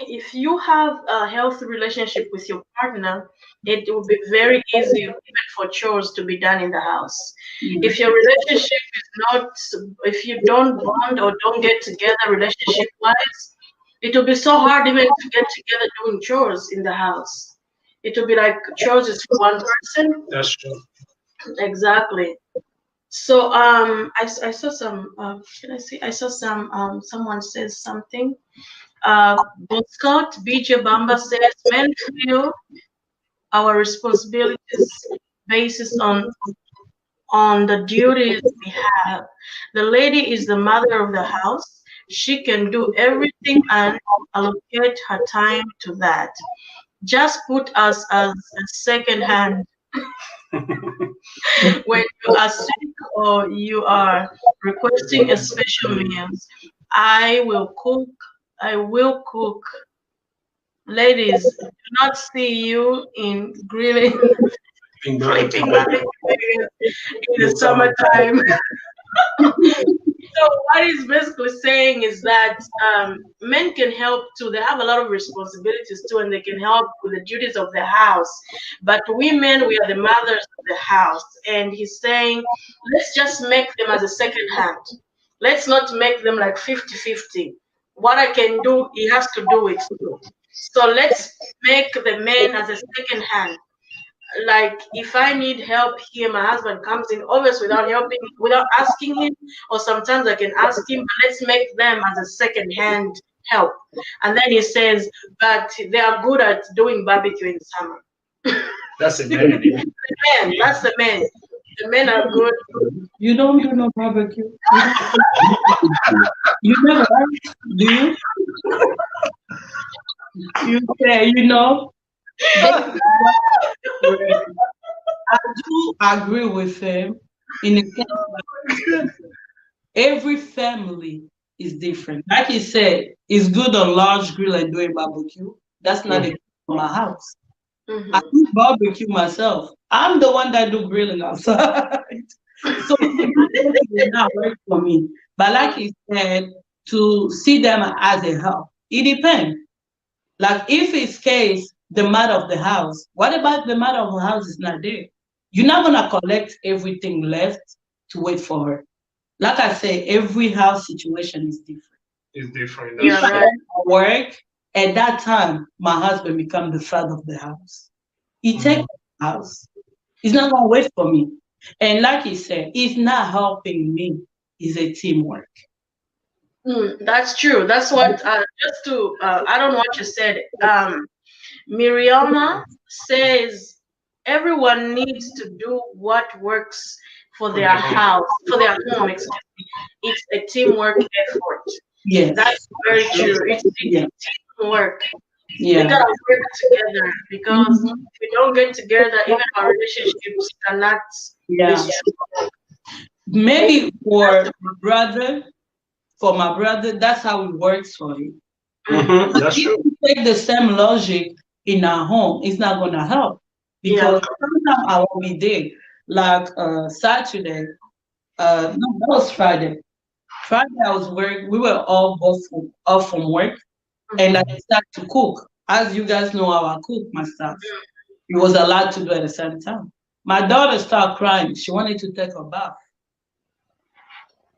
if you have a healthy relationship with your partner, it will be very easy even for chores to be done in the house. If your relationship is not, if you don't bond or don't get together relationship wise, it will be so hard even to get together doing chores in the house. It will be like chores is for one person. That's true. Exactly. So I saw some should I say I saw some someone says something. Boy Scout BJ Bamba says men feel our responsibilities basis on the duties we have. The lady is the mother of the house. She can do everything and allocate her time to that. Just put us as a second hand when you are sick or you are requesting a special meals. I will cook. I will cook. Ladies, do not see you in grilling, flipping barbecue in the summertime. So what he's basically saying is that men can help too. They have a lot of responsibilities too, and they can help with the duties of the house. But women, we are the mothers of the house. And he's saying, let's just make them as a second hand. Let's not make them like 50-50. What I can do, he has to do it too. So let's make the men as a second hand. Like if I need help here, my husband comes in always without helping, without asking him, or sometimes I can ask him, but let's make them as a second hand help. And then he says, but they are good at doing barbecue in summer. That's a man. Man, that's the men. The men are good. You don't do no barbecue. You never ask, do you? You say, this is what I do agree with him in the sense that every family is different. Like he said, it's good on large grill and doing barbecue. That's not the case for my house. I Mhm. do barbecue myself. I'm the one that do grilling outside. So it will not work for me. But like he said, to see them as a help, it depends. Like if it's case the man of the house, what about the man of the house is not there? You're not gonna collect everything left to wait for her. Like I say, every house situation is different. It's different. Yeah, That's If I true. right. am at work, at that time, my husband become the father of the house. He take Mm. the house. He's not gonna wait for me. And like he said, he's not helping me. It's a teamwork. That's true. That's what just to I don't know what you said. Miriama says everyone needs to do what works for For their the home. house, for their home, excuse me. It's a teamwork effort. Yes. That's very That's true. true. It's Yeah. teamwork. We Yeah. gotta work together because Mhm. if we don't get together, even our relationships cannot be Yeah. strong. Maybe for my brother, that's how it works for him. Hmm. That's If true. we take the same logic in our home, it's not gonna help Yeah. because sometimes I won't be there. Like Saturday, no, that was Friday. Friday I was work. We were all both off from work, and I Hmm. started to cook. As you guys know how I cook my stuff. It was a lot to do at the same time. My daughter started crying. She wanted to take a bath.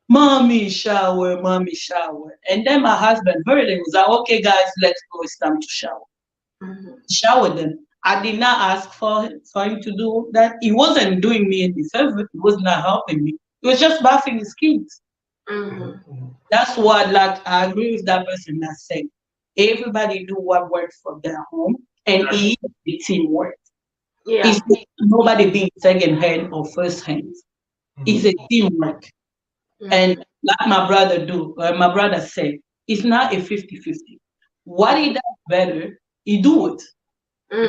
Mommy shower, mommy shower. And then my husband heard it. He was like, okay, guys, let's go. It's time to shower. Hmm. Shower them. I did not ask for him to do that. He wasn't doing me any favor. He was not helping me. He was just bathing his kids. Hmm. That's what, like, I agree with that person that said, everybody do what works for their home, and That's it is the teamwork. Yeah. It's nobody being second hand or first hand. It's Mhm. a teamwork. And Hmm. like my brother said, it's not a 50-50. What he does better, he do it.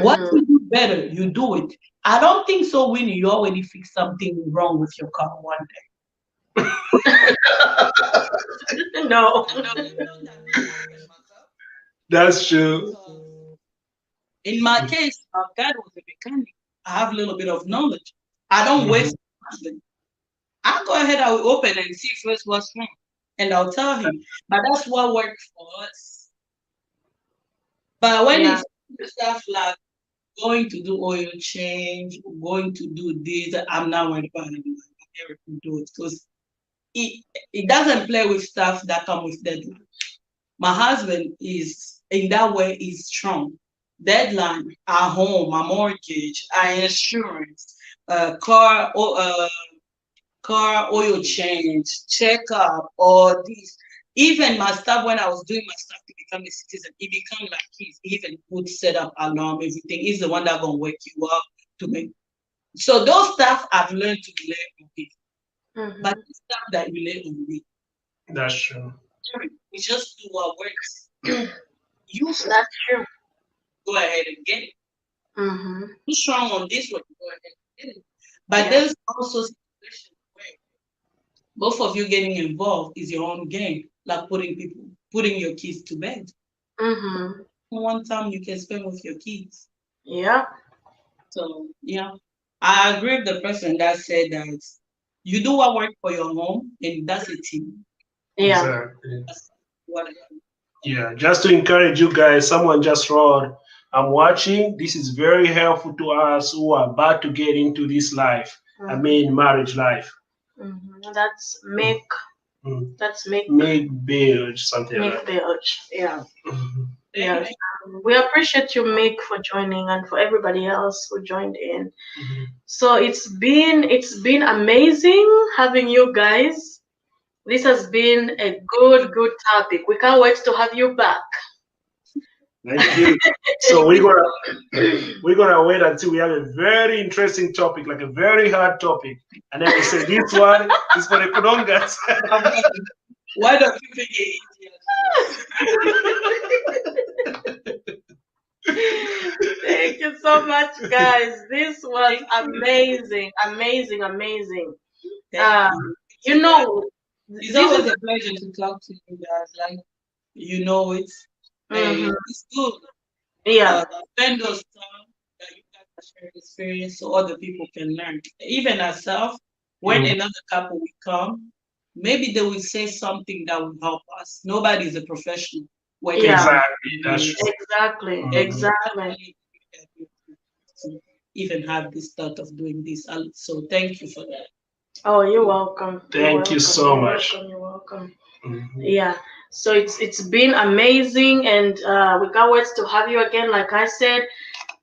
What Hmm. you do better, you do it. I don't think so, Winnie, you already fix something wrong with your car one day. No. I know that because myself. That's true. Because in my case, my dad was a mechanic. I have a little bit of knowledge. I don't Mhm. waste nothing. I'll go ahead, I will open and see first what's wrong. And I'll tell him. But that's what works for us. But when Yeah. it's stuff like going to do oil change, going to do this, I'm not worried about it. Eric will do it because it doesn't play with stuff that come with deadline. My husband is in that way is strong. Deadline, our home, our mortgage, our insurance, car, car oil change, checkup, or this. Even my stuff, when I was doing my stuff to become a citizen, it become like his. He even would set up alarm, everything. He's the one that gonna wake you up to make. So those stuff I've learned to rely on him. But the stuff that rely on me, That's true. we just do what works. You That's true. go ahead and get it. You're strong on this one, go ahead and get it. But there's also situations where both of you getting involved is your own game, like putting your kids to bed. One time you can spend with your kids. Yeah. So yeah, I agree with the person that said that you do what works for your home, and that's a team. Yeah. Exactly. That's what I think. Yeah, just to encourage you guys, someone just wrote, I'm watching. This is very helpful to us who are about to get into this life. I mean, marriage life. That's make. That's make Bilge, something like that. Bilge. Yeah. Yeah. We appreciate you, Mick, for joining, and for everybody else who joined in. So it's been amazing having you guys. This has been a good topic. We can't wait to have you back. Thank you. So we're gonna wait until we have a very interesting topic, like a very hard topic, and then we say this one is for the Kudongas. Why don't you think it Thank you so much, guys. This was amazing. You know, it's always a pleasure to talk to you guys. Like, you know it. It's good. Yeah. Spend those time that you guys share experience so other people can learn. Even ourselves, when another couple will come, maybe they will say something that will help us. Nobody's a professional. Exactly. That's true. Exactly. To even have this thought of doing this. So thank you for that. Oh, you're welcome. Thank you so much. You're welcome. Yeah. So it's been amazing, and we can't wait to have you again, like I said.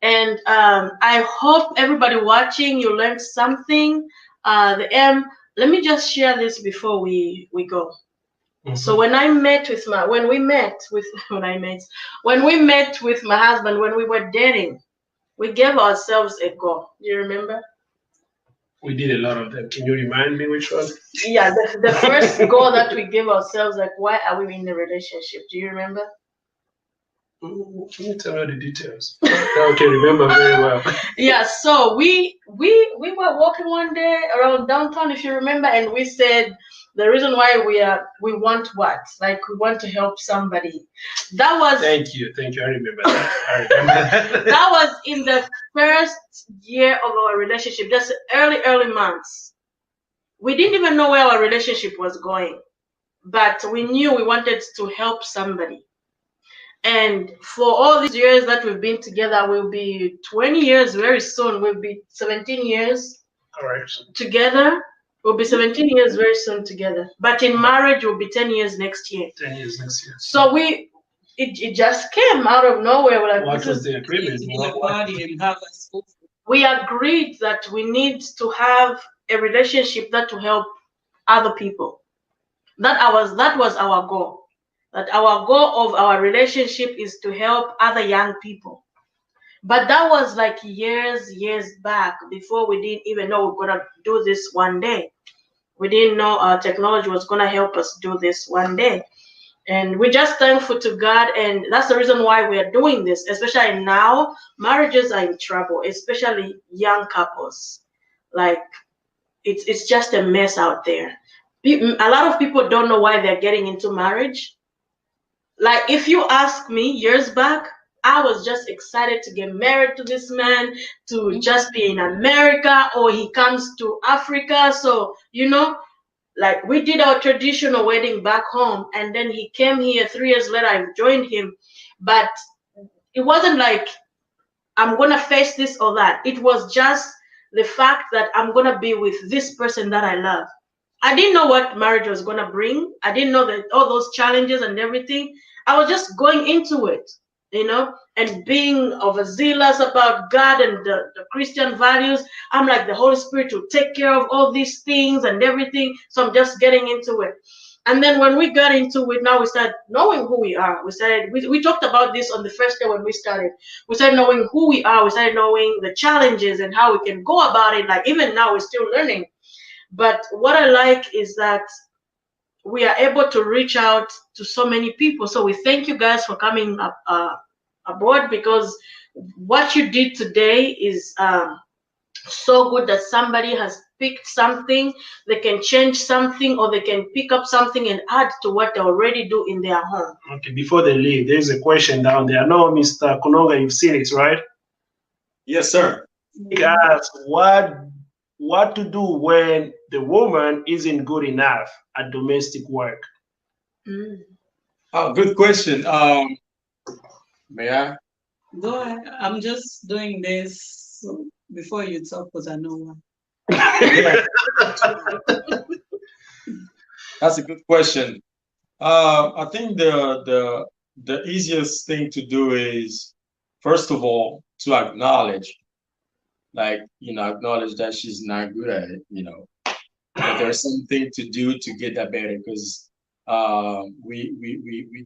And I hope everybody watching, you learned something. Let me just share this before we go. So when we met with my husband, when we were dating, we gave ourselves a goal. Do you remember? We did a lot of them. Can you remind me which one? Yeah, the first goal that we gave ourselves, like, why are we in a relationship? Do you remember? Can you tell me the details? I can remember very well. Yeah, so we were walking one day around downtown, if you remember, and we said the reason why we want what? Like, we want to help somebody. That was Thank you. I remember that. That was in the first year of our relationship, just early months. We didn't even know where our relationship was going, but we knew we wanted to help somebody. And for all these years that we've been together, we'll be 20 years very soon. We'll be 17 years together. We'll be 17 years very soon together. But in marriage, we'll be 10 years next year. 10 years next year. So it just came out of nowhere. Like, what was the agreement? We agreed that we need to have a relationship that will help other people. That was our goal. That our goal of our relationship is to help other young people. But that was like years back, before we didn't even know we we're gonna do this one day. We didn't know our technology was gonna help us do this one day. And we're just thankful to God, and that's the reason why we are doing this. Especially now, marriages are in trouble, especially young couples. Like, it's just a mess out there. A lot of people don't know why they're getting into marriage. Like, if you ask me years back, I was just excited to get married to this man, to just be in America, or he comes to Africa. So, like, we did our traditional wedding back home, and then he came here 3 years later. I joined him, but it wasn't like I'm gonna face this or that. It was just the fact that I'm gonna be with this person that I love. I didn't know what marriage was gonna bring. I didn't know that all those challenges and everything. I was just going into it. and being overzealous about God and the Christian values. I'm like, the Holy Spirit will take care of all these things and everything. So I'm just getting into it. And then when we got into it, now we started knowing who we are. We talked about this on the first day when we started. We started knowing who we are. We started knowing the challenges and how we can go about it. Like even now, we're still learning. But what I like is that we are able to reach out to so many people. So we thank you guys for coming up aboard, because what you did today is so good that somebody has picked something. They can change something, or they can pick up something and add to what they already do in their home. Okay, before they leave, there's a question down there. I know, Mr. Kunonga, you've seen it, right? Yes, sir. Guys, what to do when the woman isn't good enough at domestic work? Mm. Oh, good question. May I? Go ahead. I'm just doing this so before you talk, because I know why. Yeah, that's a good question. I think the easiest thing to do is, first of all, to acknowledge, like, acknowledge that she's not good at it, that there's something to do to get that better, because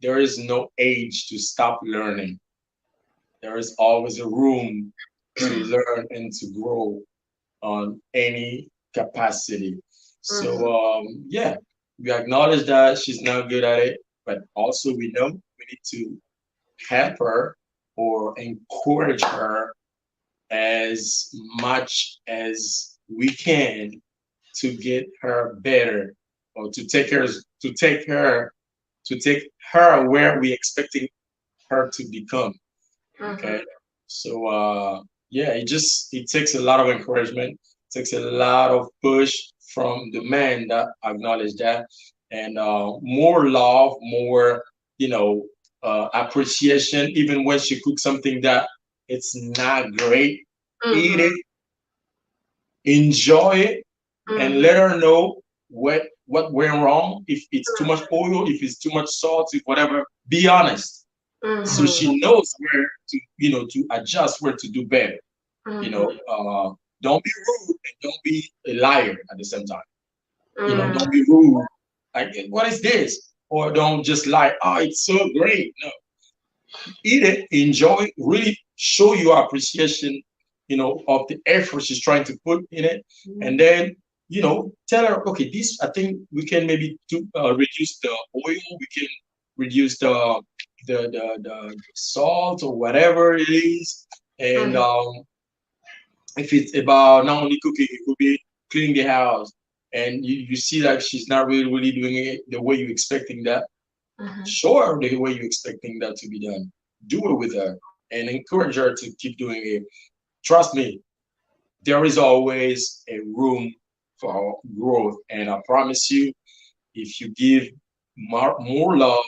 there is no age to stop learning. There is always a room to learn and to grow on any capacity. So yeah, we acknowledge that she's not good at it, but also we know we need to help her or encourage her as much as we can to get her better, or to take her where we expecting her to become. Okay. So yeah, it takes a lot of encouragement, takes a lot of push from the man that acknowledge that, and more love, more appreciation. Even when she cooks something that it's not great, eat it, enjoy it, and let her know what went wrong. If it's too much oil, if it's too much salt, if whatever, be honest, so she knows where to adjust, where to do better. Don't be rude and don't be a liar at the same time. Don't be rude. Like, what is this? Or don't just lie. Oh, it's so great. No, eat it, enjoy, really show your appreciation, of the effort she's trying to put in it, and then tell her, okay, this I think we can maybe reduce the oil, we can reduce the salt or whatever it is, and if it's about not only cooking, it could be cleaning the house, and you see like she's not really doing it the way you're expecting that. Show her the way you're expecting that to be done. Do it with her and encourage her to keep doing it. Trust me, there is always a room for growth, and I promise you, if you give more love,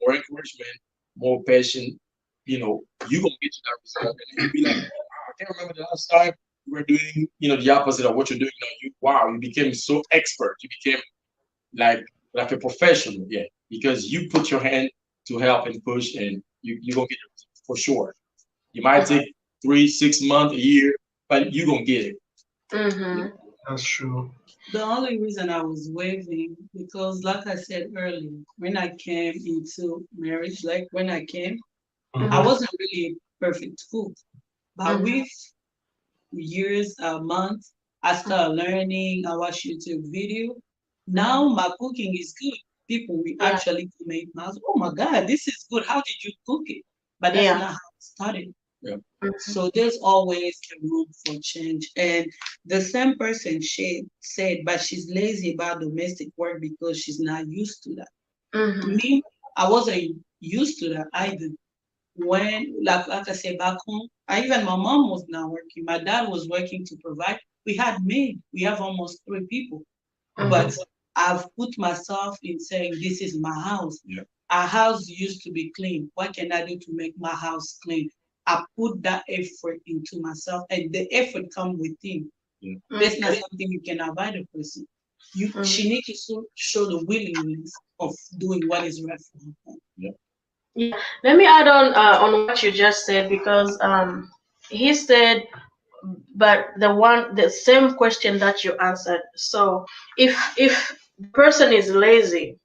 more encouragement, more passion, you're gonna get to that result, and you'll be like, wow, I can't remember the last time you were doing, the opposite of what you're doing now. You became so expert. You became like a professional, yeah, because you put your hand to help and push, and you're gonna get it for sure. You might take 3, 6 months, a year, but you're gonna get it. That's true. The only reason I was waving, because like I said earlier, when I came into marriage, like when I came, I wasn't really a perfect cook. But with years, months, I started learning, I watch YouTube video. Now my cooking is good. People will actually comment, oh my God, this is good. How did you cook it? But that's not how it started. Yeah. So there's always a room for change. And the same person said, but she's lazy about domestic work because she's not used to that. Me, I wasn't used to that either. When, like I said, back home, even my mom was not working. My dad was working to provide. We had maid. We have almost 3 people. But I've put myself in saying, this is my house. Yeah. Our house used to be clean. What can I do to make my house clean? I put that effort into myself, and the effort comes within. Yeah. That's not something you can avoid a person. She needs to show the willingness of doing what is right for her. Yeah. Yeah, let me add on what you just said because he said, but the same question that you answered. So if the person is lazy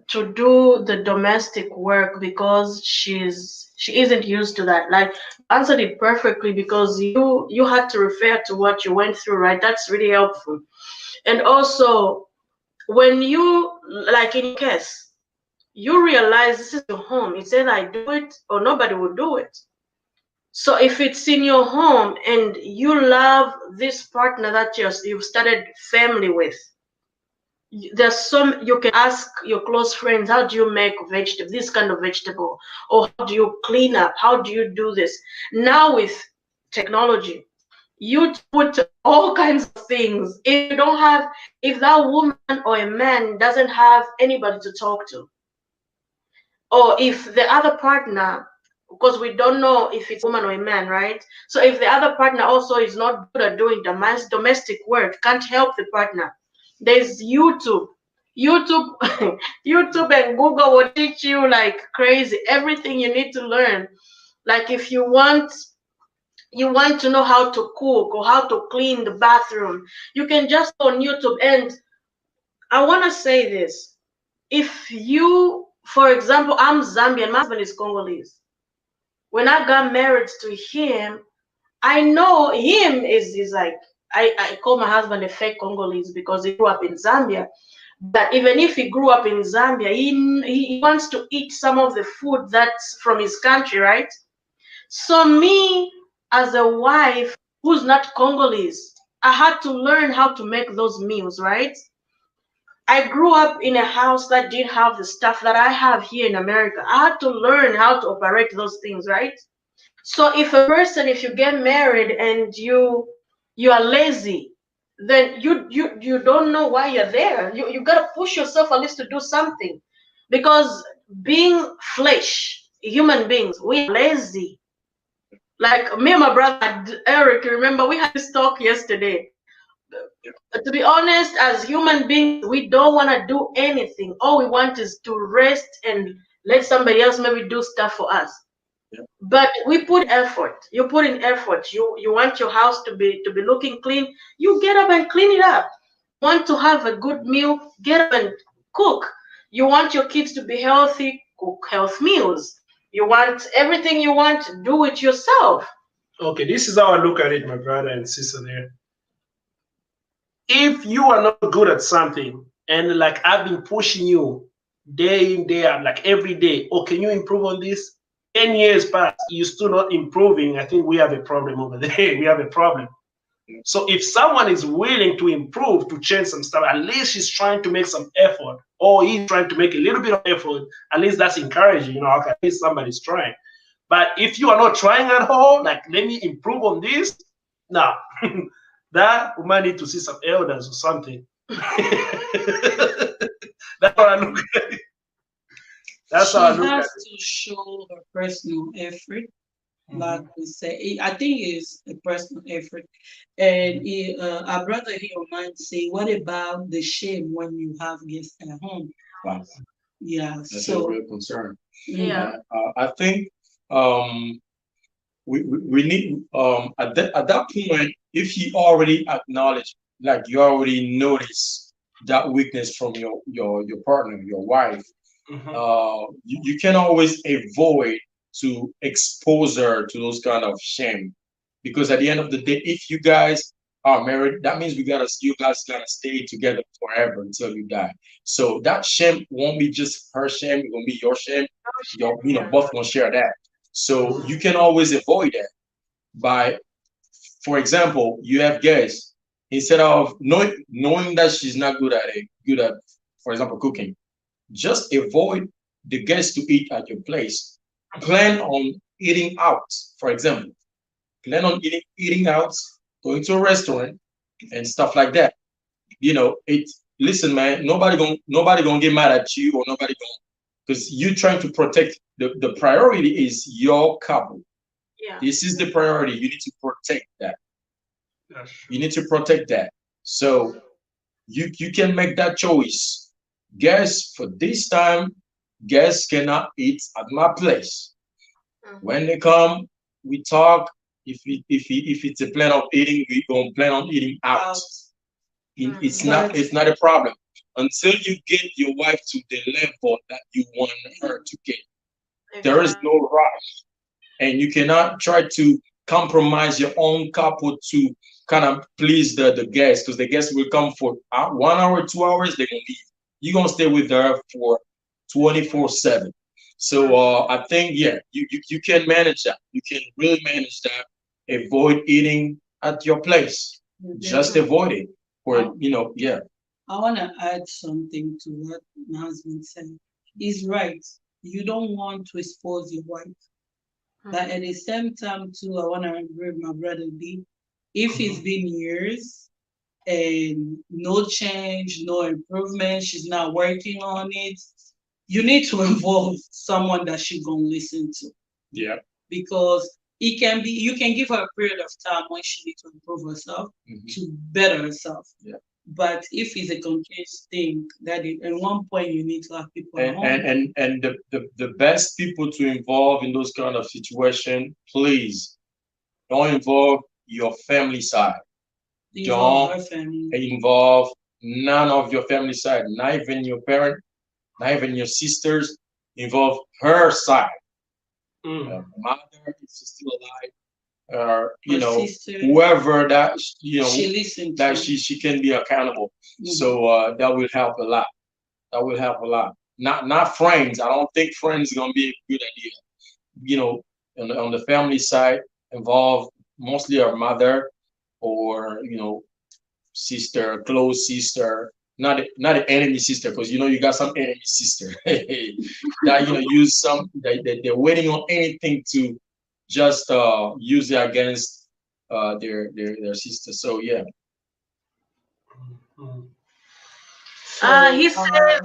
to do the domestic work because she isn't used to that, like you answered it perfectly because you had to refer to what you went through, right? That's really helpful. And also when you, like in your case, you realize this is your home. It's either I do it or nobody will do it. So if it's in your home and you love this partner that you've started family with, there's some you can ask your close friends, how do you make vegetable, this kind of vegetable, or how do you clean up, how do you do this? Now with technology, you put all kinds of things. If you don't have, if that woman or a man doesn't have anybody to talk to, or if the other partner, because we don't know if it's a woman or a man, right? So if the other partner also is not good at doing domestic work, can't help the partner, there's YouTube. YouTube, YouTube and Google will teach you like crazy everything you need to learn. Like if you want to know how to cook or how to clean the bathroom, you can just go on YouTube. And I want to say this: if you, for example, I'm Zambian, my husband is Congolese. When I got married to him, I know him is like, I call my husband a fake Congolese because he grew up in Zambia. But even if he grew up in Zambia, he wants to eat some of the food that's from his country, right? So me, as a wife who's not Congolese, I had to learn how to make those meals, right? I grew up in a house that didn't have the stuff that I have here in America. I had to learn how to operate those things, right? So if a person, if you get married and you are lazy, then you don't know why you're there. You gotta push yourself at least to do something, because being flesh, human beings, we are lazy. Like me and my brother Eric, remember we had this talk yesterday. To be honest, as human beings, we don't want to do anything. All we want is to rest and let somebody else maybe do stuff for us. But we put effort. You put in effort. You want your house to be looking clean. You get up and clean it up. You want to have a good meal, get up and cook. You want your kids to be healthy, cook health meals. You want everything you want, do it yourself. Okay, this is how I look at it, my brother and sister there. If you are not good at something, and like I've been pushing you day in, day out, like every day, oh, can you improve on this? 10 years pass, you're still not improving. I think we have a problem over there. We have a problem. So if someone is willing to improve, to change some stuff, at least she's trying to make some effort, or he's trying to make a little bit of effort, at least that's encouraging, okay, at least somebody's trying. But if you are not trying at all, like, let me improve on this, now that we might need to see some elders or something. That's how I look at it. That's She how I look has at it. to show her personal effort, like Mhm. we say. I think it's a personal effort. And our brother here might say, what about the shame when you have guests at home? Wow, Yeah, that's a so real concern. mm, Yeah. I think um, we need at that point, if you already acknowledge, like you already notice that weakness from your partner, your wife, Mhm. you can always avoid to expose her to those kind of shame, because at the end of the day, if you guys are married, that means you guys gotta stay together forever until you die. So that shame won't be just her shame, it won't be your shame. Yeah. Both gonna share that. So you can always avoid that by, for example, you have guests, instead of knowing that she's not good at, for example, cooking, just avoid the guests to eat at your place. Plan on eating out, for example. Plan on eating out, going to a restaurant and stuff like that. It listen, man, nobody gonna get mad at you, or nobody gonna, because you trying to protect the priority is your couple. Yeah. This is the priority. You need to protect that. That's You true. need to protect that. So you can make that choice. Guess for this time, guests cannot eat at my place. When Mhm. they come, we talk. If it's a plan of eating, we gonna plan on eating out. It's Mhm. not But it's not a problem until you get your wife to the level that you want her to get. There is no Exactly. rush, and you cannot try to compromise your own couple to kind of please the guests, because the guests will come for 1 hour, 2 hours, they're gonna leave. You're gonna stay with her for 24/7. So Mhm. I think, yeah, you can manage that. You can really manage that. Avoid eating at your place. Just Mhm. avoid it. I, Or yeah. I want to add something to what my husband said. He's right. You don't want to expose your wife. But at Mhm. the same time, too, I want to agree with my brother B. If it's Mhm. been years and no change, no improvement, she's not working on it, you need to involve someone that she's going to listen to. Yeah. Because it can be, you can give her a period of time when she needs to improve herself, to better herself. Yeah. But if it's a continuous thing, that at one point you need to have people at And home. the best people to involve in those kind of situation, please don't involve your family side. Involve Don't her family. involve none of your family side, not even your parent, not even your sisters. Involve her side, Mm. mother if she's still alive, or Her sister, whoever that she listened that to. she can be accountable. Mhm. So that will help a lot. That will help a lot. Not friends. I don't think friends is gonna be a good idea. On the family side, involve mostly our mother, or sister, close sister, not an enemy sister, because you got some enemy sister that use some they're waiting on anything to just use it against their sister. So yeah. Mm. He So says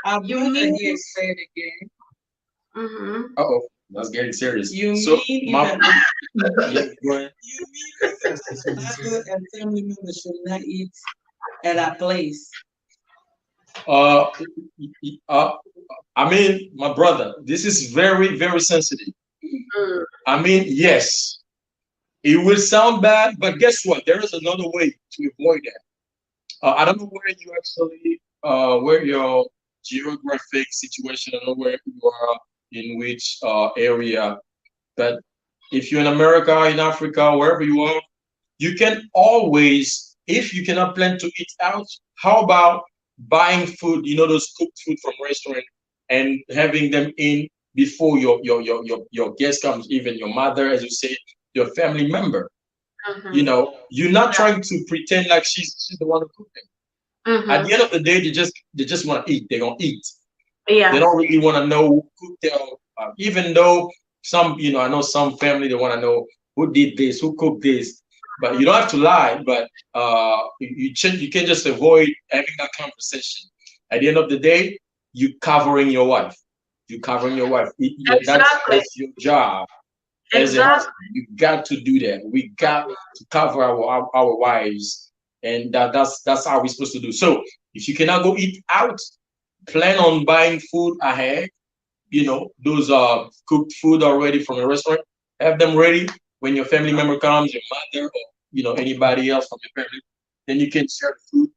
our you brother need. here said again, Mhm. Uh-oh, that's getting serious. you So mean my even you yeah, go ahead. mean even a mother and family members should not eat at a place. Uh, uh, I mean, my brother, this is very, very sensitive. Mm. I mean, yes, it will sound bad, but guess what? There is another way to avoid that. I don't know where your geographic situation, I don't know where you are, in which area, but if you're in America, in Africa, wherever you are, you can always, if you cannot plan to eat out, how about buying food, those cooked food from restaurant, and having them in before your guest comes, even your mother, as you say, your family member. Mhm. You're not Yeah. trying to pretend like she's the one who cooked it. At the Mhm. end of the day, they just want to eat. They're gonna eat. They Yeah. don't really want to know who cooked their. Even though some, I know some family, they want to know who did this, who cooked this. But you don't have to lie. But you can just avoid having that conversation. At the end of the day, you covering your wife. You covering your wife. Exactly. That's your job as a husband. Exactly. You got to do that. We got to cover our wives, and that's how we're supposed to do. So if you cannot go eat out, plan on buying food ahead. Those cooked food already from a restaurant. Have them ready when your family member comes, your mother, or anybody else from your family. Then you can share the food.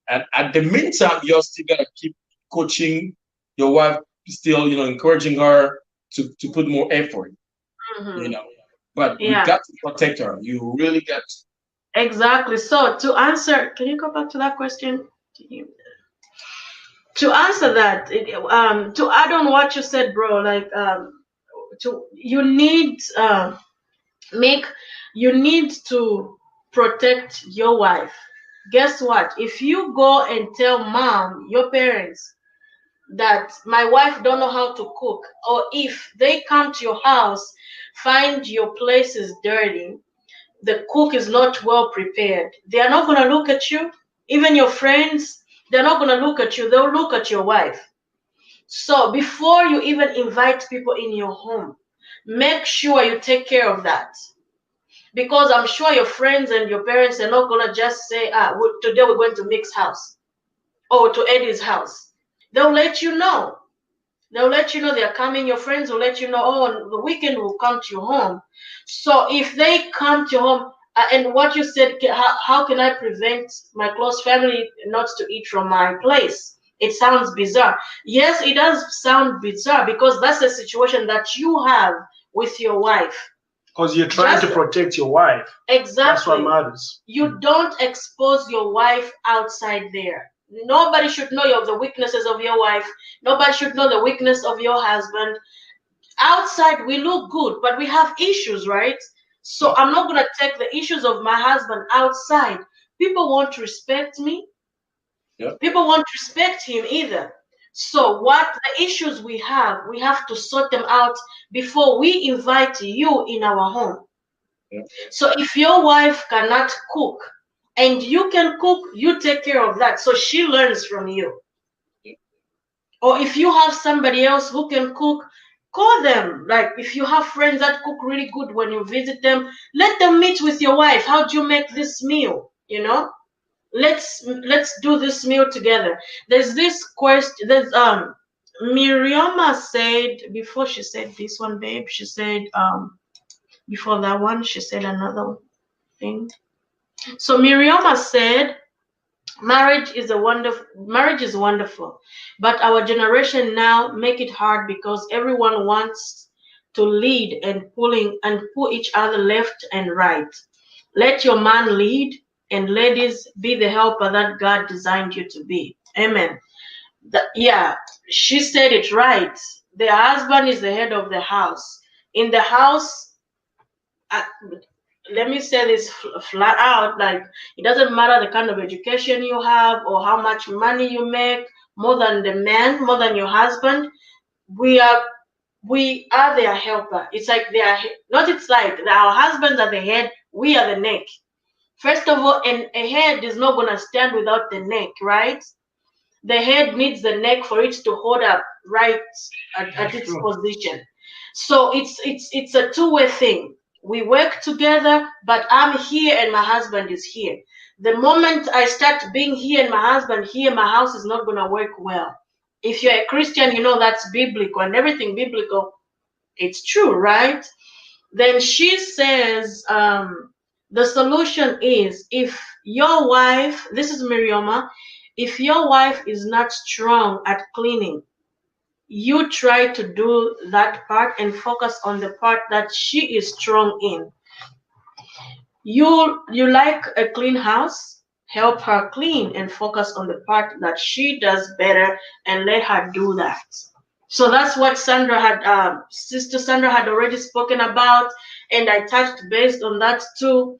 And at the meantime, you're still gotta keep coaching your wife, still encouraging her to put more effort. you Mhm. know. But you Yeah. got to protect her. You really got to. Exactly. So to answer, can you go back to that question? To answer that, to add on what you said, bro, like to you need make you need to protect your wife. Guess what? If you go and tell mom, your parents, that my wife don't know how to cook, or if they come to your house, find your place is dirty, the cook is not well prepared, they are not going to look at you. Even your friends, they're not going to look at you, they'll look at your wife. So before you even invite people in your home, make sure you take care of that, because I'm sure your friends and your parents are not going to just say, today we're going to Mick's house or to Eddie's house. They'll let you know. They'll let you know they're coming. Your friends will let you know, oh, on the weekend we'll come to your home. So if they come to your home, and what you said, how can I prevent my close family not to eat from my place? It sounds bizarre. Yes, it does sound bizarre because that's the situation that you have with your wife. Because you're trying to protect your wife. Exactly. That's what matters. You don't expose your wife outside there. Nobody should know of the weaknesses of your wife. Nobody should know the weakness of your husband. Outside, we look good, but we have issues, right? So I'm not going to take the issues of my husband outside. People won't respect me. Yep. People won't respect him either. So what the issues we have to sort them out before we invite you in our home. Yep. So if your wife cannot cook and you can cook, you take care of that. So she learns from you. Yep. Or if you have somebody else who can cook, call them. Like if you have friends that cook really good when you visit them, let them meet with your wife. How do you make this meal? You know? Let's do this meal together. There's this question. There's Miriama said before she said this one, babe. She said before that one, she said another thing. So Miriama said, marriage is wonderful, but our generation now make it hard because everyone wants to lead and pull each other left and right. Let your man lead, and ladies, be the helper that God designed you to be. Amen. Yeah, she said it right. The husband is the head of the house. In the house, let me say this flat out, like it doesn't matter the kind of education you have or how much money you make, more than the man, more than your husband, we are their helper. It's like they are not, it's like our husbands are the head, we are the neck. First of all, a head is not going to stand without the neck, right? The head needs the neck for it to hold up right at its position. So it's a two-way thing. We work together, but I'm here and my husband is here. The moment I start being here and my husband here, my house is not going to work well. If you're a Christian, you know that's biblical, and everything biblical, it's true, right? Then she says, the solution is if your wife, this is Miriama, if your wife is not strong at cleaning, you try to do that part and focus on the part that she is strong in. You like a clean house, help her clean and focus on the part that she does better and let her do that. So that's what Sister Sandra had already spoken about, and I touched based on that too.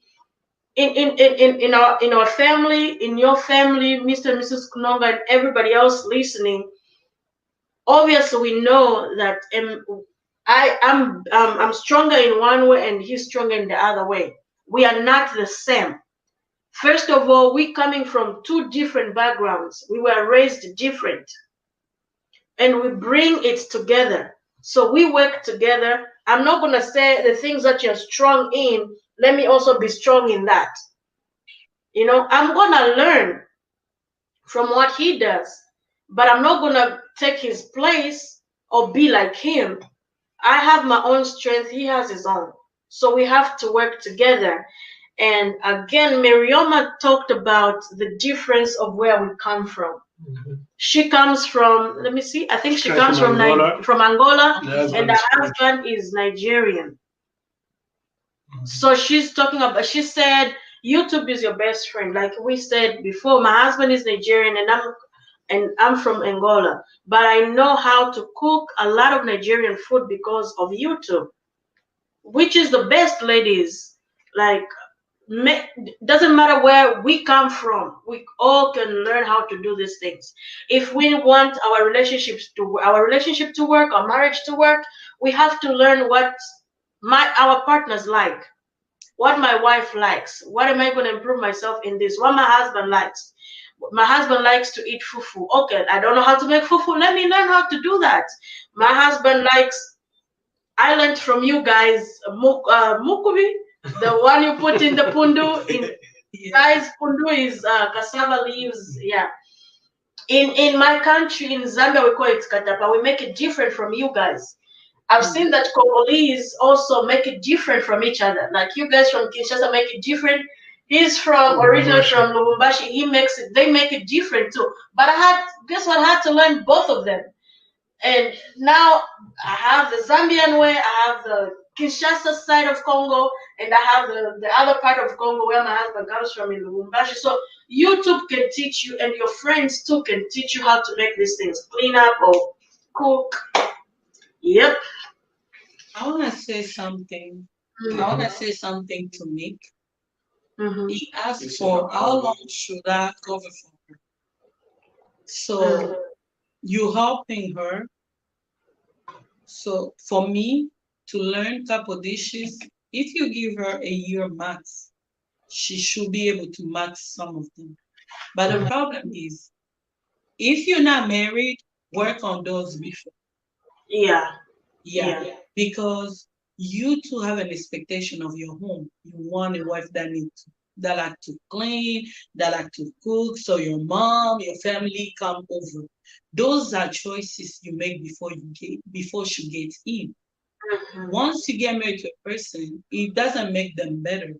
In our family, in your family, Mr. and Mrs. Kunonga, and everybody else listening, obviously we know that I'm stronger in one way and he's stronger in the other way. We are not the same. First of all, we coming from two different backgrounds. We were raised different. And we bring it together. So we work together. I'm not going to say the things that you're strong in, let me also be strong in that. You know, I'm going to learn from what he does, but I'm not going to take his place or be like him. I have my own strength. He has his own. So we have to work together. And again, Miriama talked about the difference of where we come from. Mm-hmm. She comes from, let me see, I think she comes from Angola, and her husband is Nigerian. Mm-hmm. So she's talking about, she said, YouTube is your best friend. Like we said before, my husband is Nigerian and I'm from Angola, but I know how to cook a lot of Nigerian food because of YouTube, which is the best, ladies. Like, doesn't matter where we come from, we all can learn how to do these things. If we want our relationship to work, our marriage to work, we have to learn what our partners like, what my wife likes, what am I going to improve myself in this, what my husband likes. My husband likes to eat fufu. Okay, I don't know how to make fufu, let me learn how to do that. My husband likes, I learned from you guys, mukubi, the one you put in the pundu. Guys, pundu is cassava leaves. Yeah, In my country, in Zambia, we call it katapa. We make it different from you guys. I've seen that Congolese also make it different from each other. Like you guys from Kinshasa make it different. He's from originally from Lubumbashi. He makes it. They make it different too. But I had guess what? I had to learn both of them. And now I have the Zambian way. I have the Kinshasa side of Congo, and I have the other part of Congo where my husband comes from in Lubumbashi. So YouTube can teach you, and your friends too can teach you how to make these things, clean up or cook. Yep. I want to say something. I want to say something to Nick. He asked for how long should I cover for her. So you helping her. So for me to learn couple dishes, if you give her a year max, she should be able to max some of them. But the problem is, if you're not married, work on those before. Yeah, because you two have an expectation of your home. You want a wife that like to clean, that like to cook, so your mom, your family come over. Those are choices you make before she gets in. Once you get married to a person, it doesn't make them better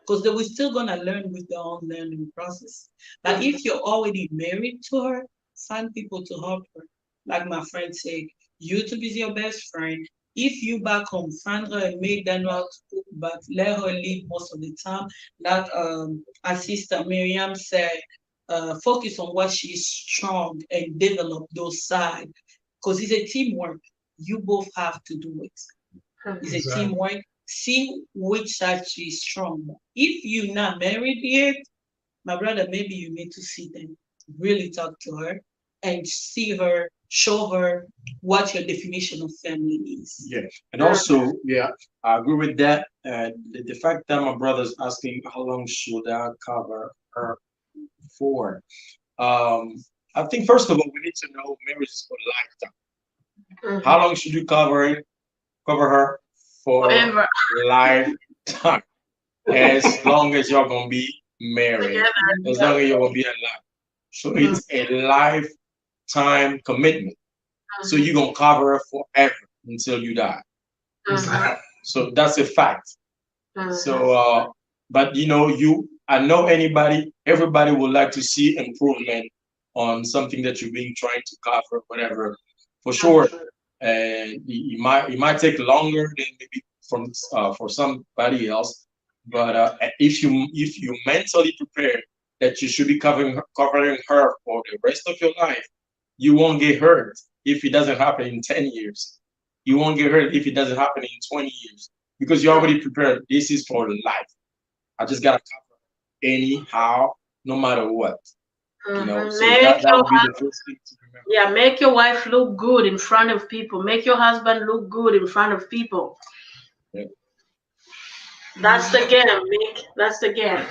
because they were still gonna learn with their own learning process. But if you're already married to her, find people to help her. Like my friend said, YouTube is your best friend. If you back home, find her a maid that know how to cook, but let her lead most of the time. Like our sister Miriam said, focus on what she's strong and develop those sides. Because it's a teamwork. You both have to do it. It's a teamwork. See which side she's strong. If you're not married yet, my brother, maybe you need to sit and really talk to her and see her, show her what your definition of family is. Yeah, and also, yeah, I agree with that. The fact that my brother's asking how long should I cover her for? I think first of all, we need to know marriage is for lifetime. How long should you cover her for? Forever. Lifetime? As long as you're gonna be married, Together. as long as you're gonna be alive. So it's a lifetime commitment. So you're gonna cover her forever until you die. So that's a fact. So but you know, I know everybody would like to see improvement on something that you're being trying to cover, whatever, for sure. And it might take longer than maybe for somebody else. But if you mentally prepare that you should be covering her for the rest of your life, you won't get hurt if it doesn't happen in 10 years. You won't get hurt if it doesn't happen in 20 years because you already prepared. This is for life. I just gotta cover anyhow, no matter what. You know, so that would be the first thing to remember. Yeah, make your wife look good in front of people. Make your husband look good in front of people. Yeah. That's the game, Mick. That's the game.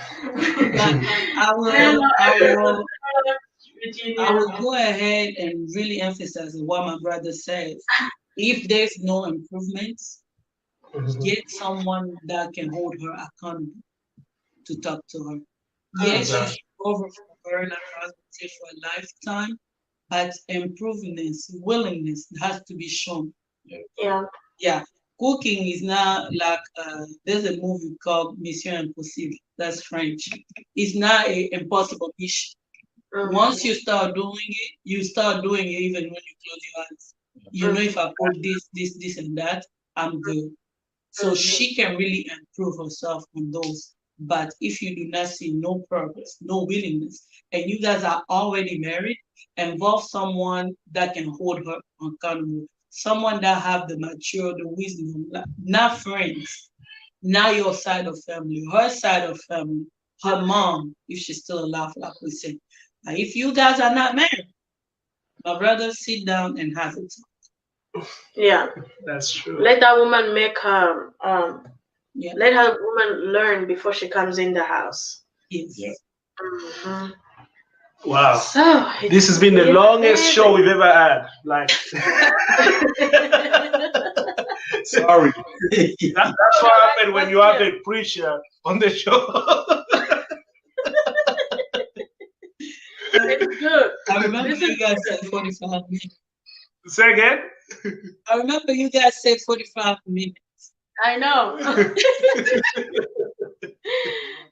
I will go ahead and really emphasize what my brother says. If there's no improvements, get someone that can hold her accountable to talk to her. Yes, you should cover for her and her husband for a lifetime, but improvements, willingness has to be shown. Yeah. Cooking is not like there's a movie called Mission Impossible. That's French. It's not an impossible mission. Once you start doing it, you start doing it even when you close your eyes. You know, if I put this, and that, I'm good. So she can really improve herself on those. But if you do not see no progress, no willingness, and you guys are already married, involve someone that can hold her accountable. Someone that have the mature, the wisdom, not friends, not your side of family, her side of family, her mom, if she's still alive, like we said. If you guys are not married, my brother, sit down and have it. Yeah, that's true. Let that woman make her let her woman learn before she comes in the house. Yes. Yeah. Wow. So this has been the longest show we've ever had. Like sorry. That's what happened when you have a preacher on the show. It's good. I remember This you is guys good. said 45 minutes. Say again. I remember you guys said 45 minutes. I know.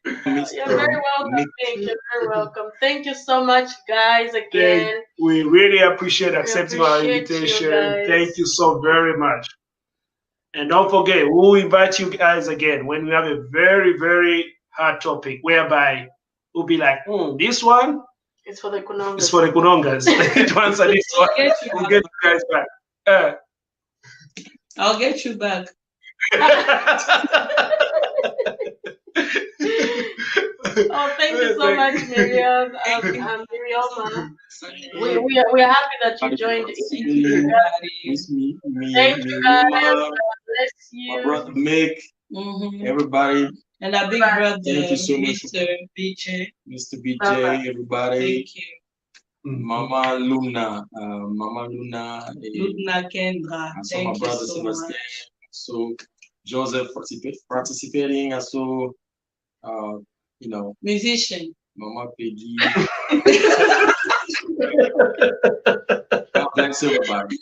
You're Mr. very welcome, Nick. Nick. You're very welcome. Thank you so much, guys, Thank, again. we really appreciate We accepting our appreciate you invitation. Thank you guys. so very much. And don't forget, we'll invite you guys again when we have a very, very hard topic whereby we'll be like, this one It's for the is Kunongas. for the Kunongas. To answer this one, I'll get you we'll back. get you guys back. I'll get you back. Oh, thank you so much, Miriam. Miriam. We are happy that you joined Thank in. you, everybody. It's Thank you, guys. God bless my you. brother Mick, Mhm. everybody, And our big Bye. brother, thank you so much, Mr. BJ. Mr. BJ, Bye-bye. everybody, Thank you. Mama Luna, Mama Luna, Ludna Kendra. and so my Thank you brother so Sebastian, much. so Joseph participating, and so uh, Musician. Mama Peggy. God bless everybody.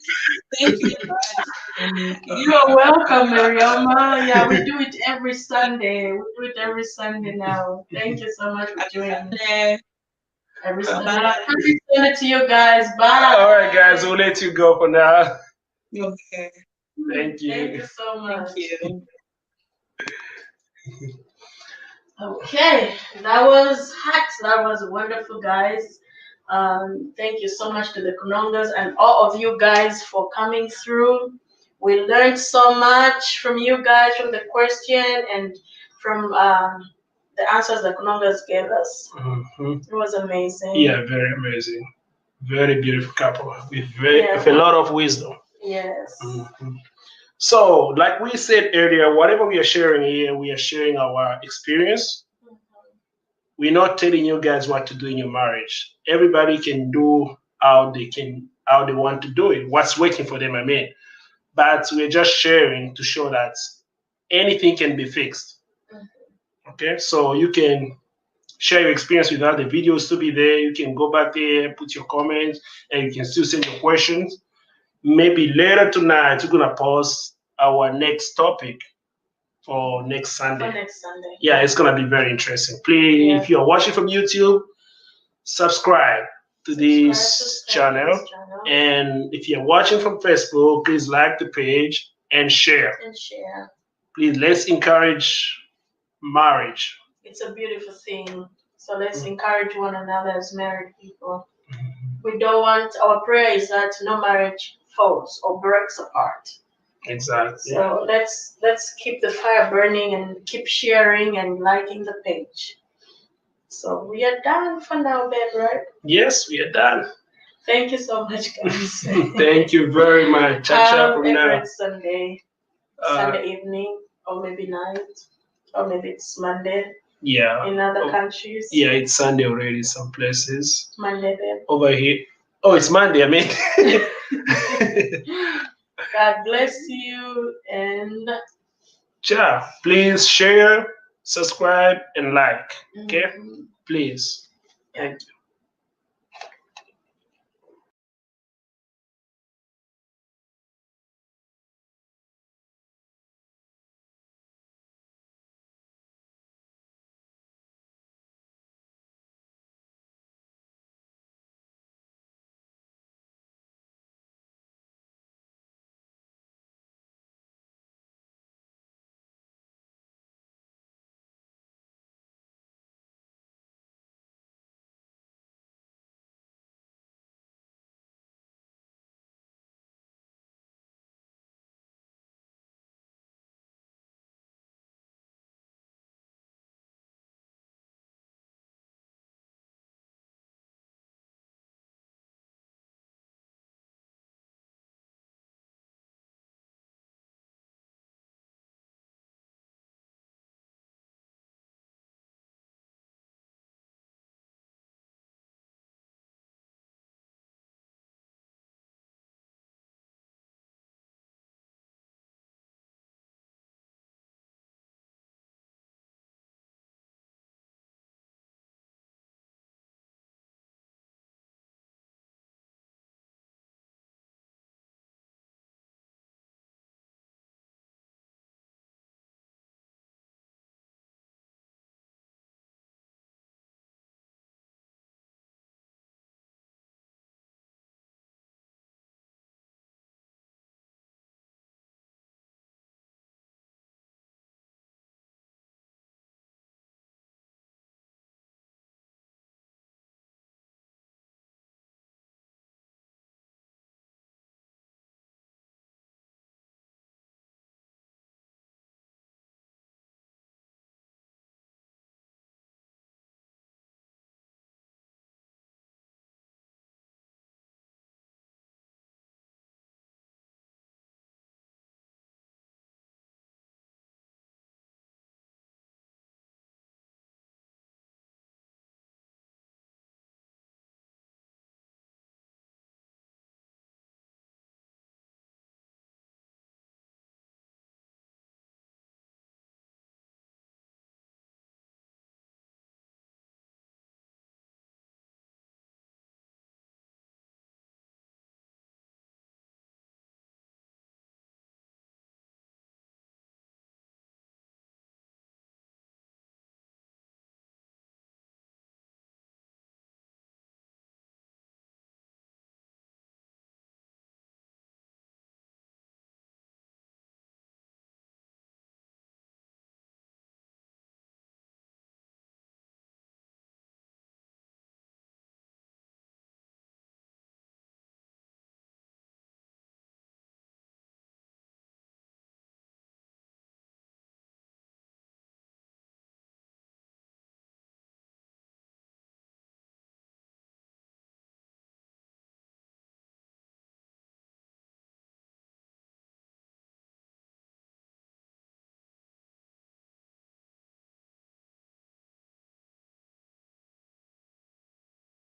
Thank you, everybody. You are welcome, Miriam. Yeah, we do it every Sunday. We do it every Sunday now. Thank you so much for joining. Every Sunday. Bye. Happy Sunday to you guys. All Bye. right, guys, we'll let you go for now. Okay. Thank Thank you. you so much. Thank you. Okay, that was hot. That was wonderful, guys. Thank you so much to the Kunongas and all of you guys for coming through. We learned so much from you guys, from the question and from the answers the Kunongas gave us. Mhm. It was amazing. Yeah, very amazing. Very beautiful couple with a lot of wisdom. Yes. Mhm. So, like we said earlier, whatever we are sharing here, we are sharing our experience. We're not telling you guys what to do in your marriage. Everybody can do how they want to do it. What's waiting for them, I mean. But we're just sharing to show that anything can be fixed. Okay, so you can share your experience without the videos to be there. You can go back there, put your comments, and you can still send your questions. Maybe later tonight, we're gonna post our next topic for next Sunday. For next Sunday. Yeah, it's gonna be very interesting. Please, if you're watching from YouTube, subscribe to this channel. And if you're watching from Facebook, please like the page and share. And share. Please, let's encourage marriage. It's a beautiful thing. So let's encourage one another as married people. We don't want, our prayer is that no marriage falls or breaks apart. Exactly. So let's keep the fire burning and keep sharing and liking the page. So we are done for now, babe, right? Yes, we are done. Thank you so much, guys. Thank you very much. Ciao, from now. Every Sunday evening, or maybe night, or maybe it's Monday. Yeah. In other countries. Yeah, it's Sunday already. Some places. Monday, babe. Over here. Oh, it's Monday. I mean. God bless you and. Ciao. Please share, subscribe, and like. Okay. Please. Thank you.